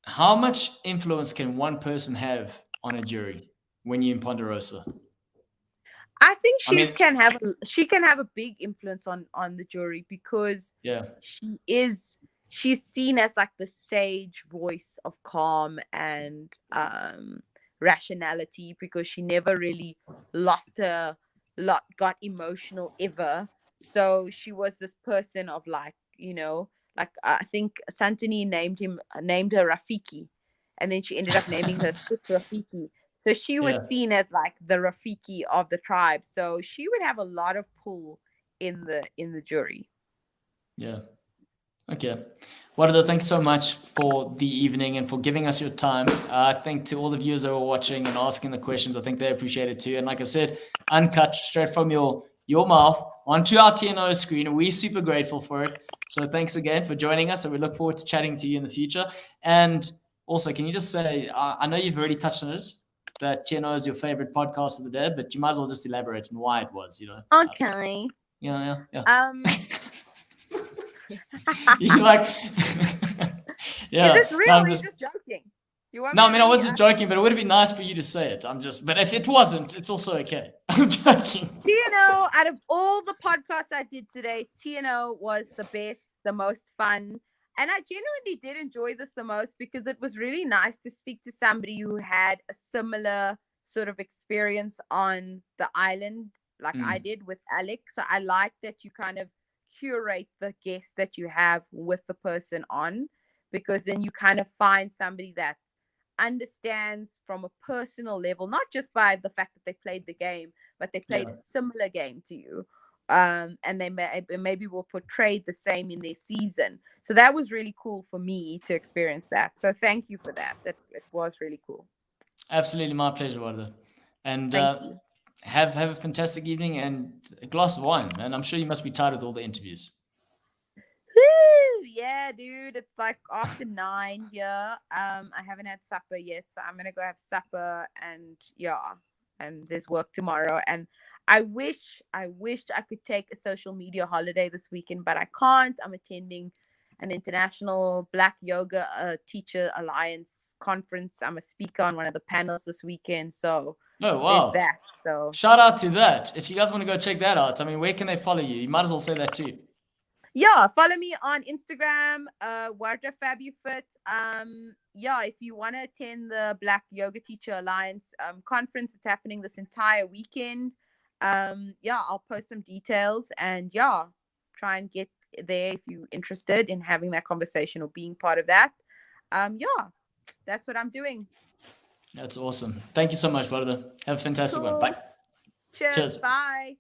how much influence can one person have on a jury when you're in Ponderosa?
I think she can have a big influence on the jury because she's seen as like the sage voice of calm and rationality, because she never really got emotional ever. So she was this person of like, you know, like I think Santini named her Rafiki, and then she ended up naming her Rafiki. So she was seen as like the Rafiki of the tribe. So she would have a lot of pull in the jury.
Yeah. Okay. Wardah, thank you so much for the evening and for giving us your time. I think to all the viewers that were watching and asking the questions, I think they appreciate it too. And like I said, uncut straight from your mouth onto our TNO screen. And we're super grateful for it. So thanks again for joining us. And we look forward to chatting to you in the future. And also, can you just say, I know you've already touched on it, that TNO is your favorite podcast of the day, but you might as well just elaborate on why it was, you know.
Okay.
Yeah. You're like, yeah.
Is this real? Or are you just joking?
No, I mean, I wasn't joking, but it would be nice for you to say it. But if it wasn't, it's also okay. I'm joking.
TNO, out of all the podcasts I did today, TNO was the best, the most fun. And I genuinely did enjoy this the most because it was really nice to speak to somebody who had a similar sort of experience on the island like I did with Alec. So I like that you kind of curate the guest that you have with the person on, because then you kind of find somebody that understands from a personal level, not just by the fact that they played the game, but they played a similar game to you. And they maybe will portray the same in their season. So that was really cool for me to experience that. So thank you for that. It was really cool.
Absolutely, my pleasure, Wardah. And have a fantastic evening and a glass of wine. And I'm sure you must be tired with all the interviews.
Woo! Yeah, dude. It's like after 9 here. I haven't had supper yet, so I'm gonna go have supper and there's work tomorrow. And I wish I could take a social media holiday this weekend, but I can't. I'm attending an international Black Yoga Teacher Alliance conference. I'm a speaker on one of the panels this weekend. So there's that. So
shout out to that. If you guys want to go check that out, I mean, where can they follow you? You might as well say that too.
Yeah, follow me on Instagram, Wardah FabUFit. If you want to attend the Black Yoga Teacher Alliance conference, it's happening this entire weekend. I'll post some details and try and get there if you're interested in having that conversation or being part of that. That's what I'm doing.
That's awesome. Thank you so much, Wardah. Have a fantastic one. Bye.
Cheers. Bye.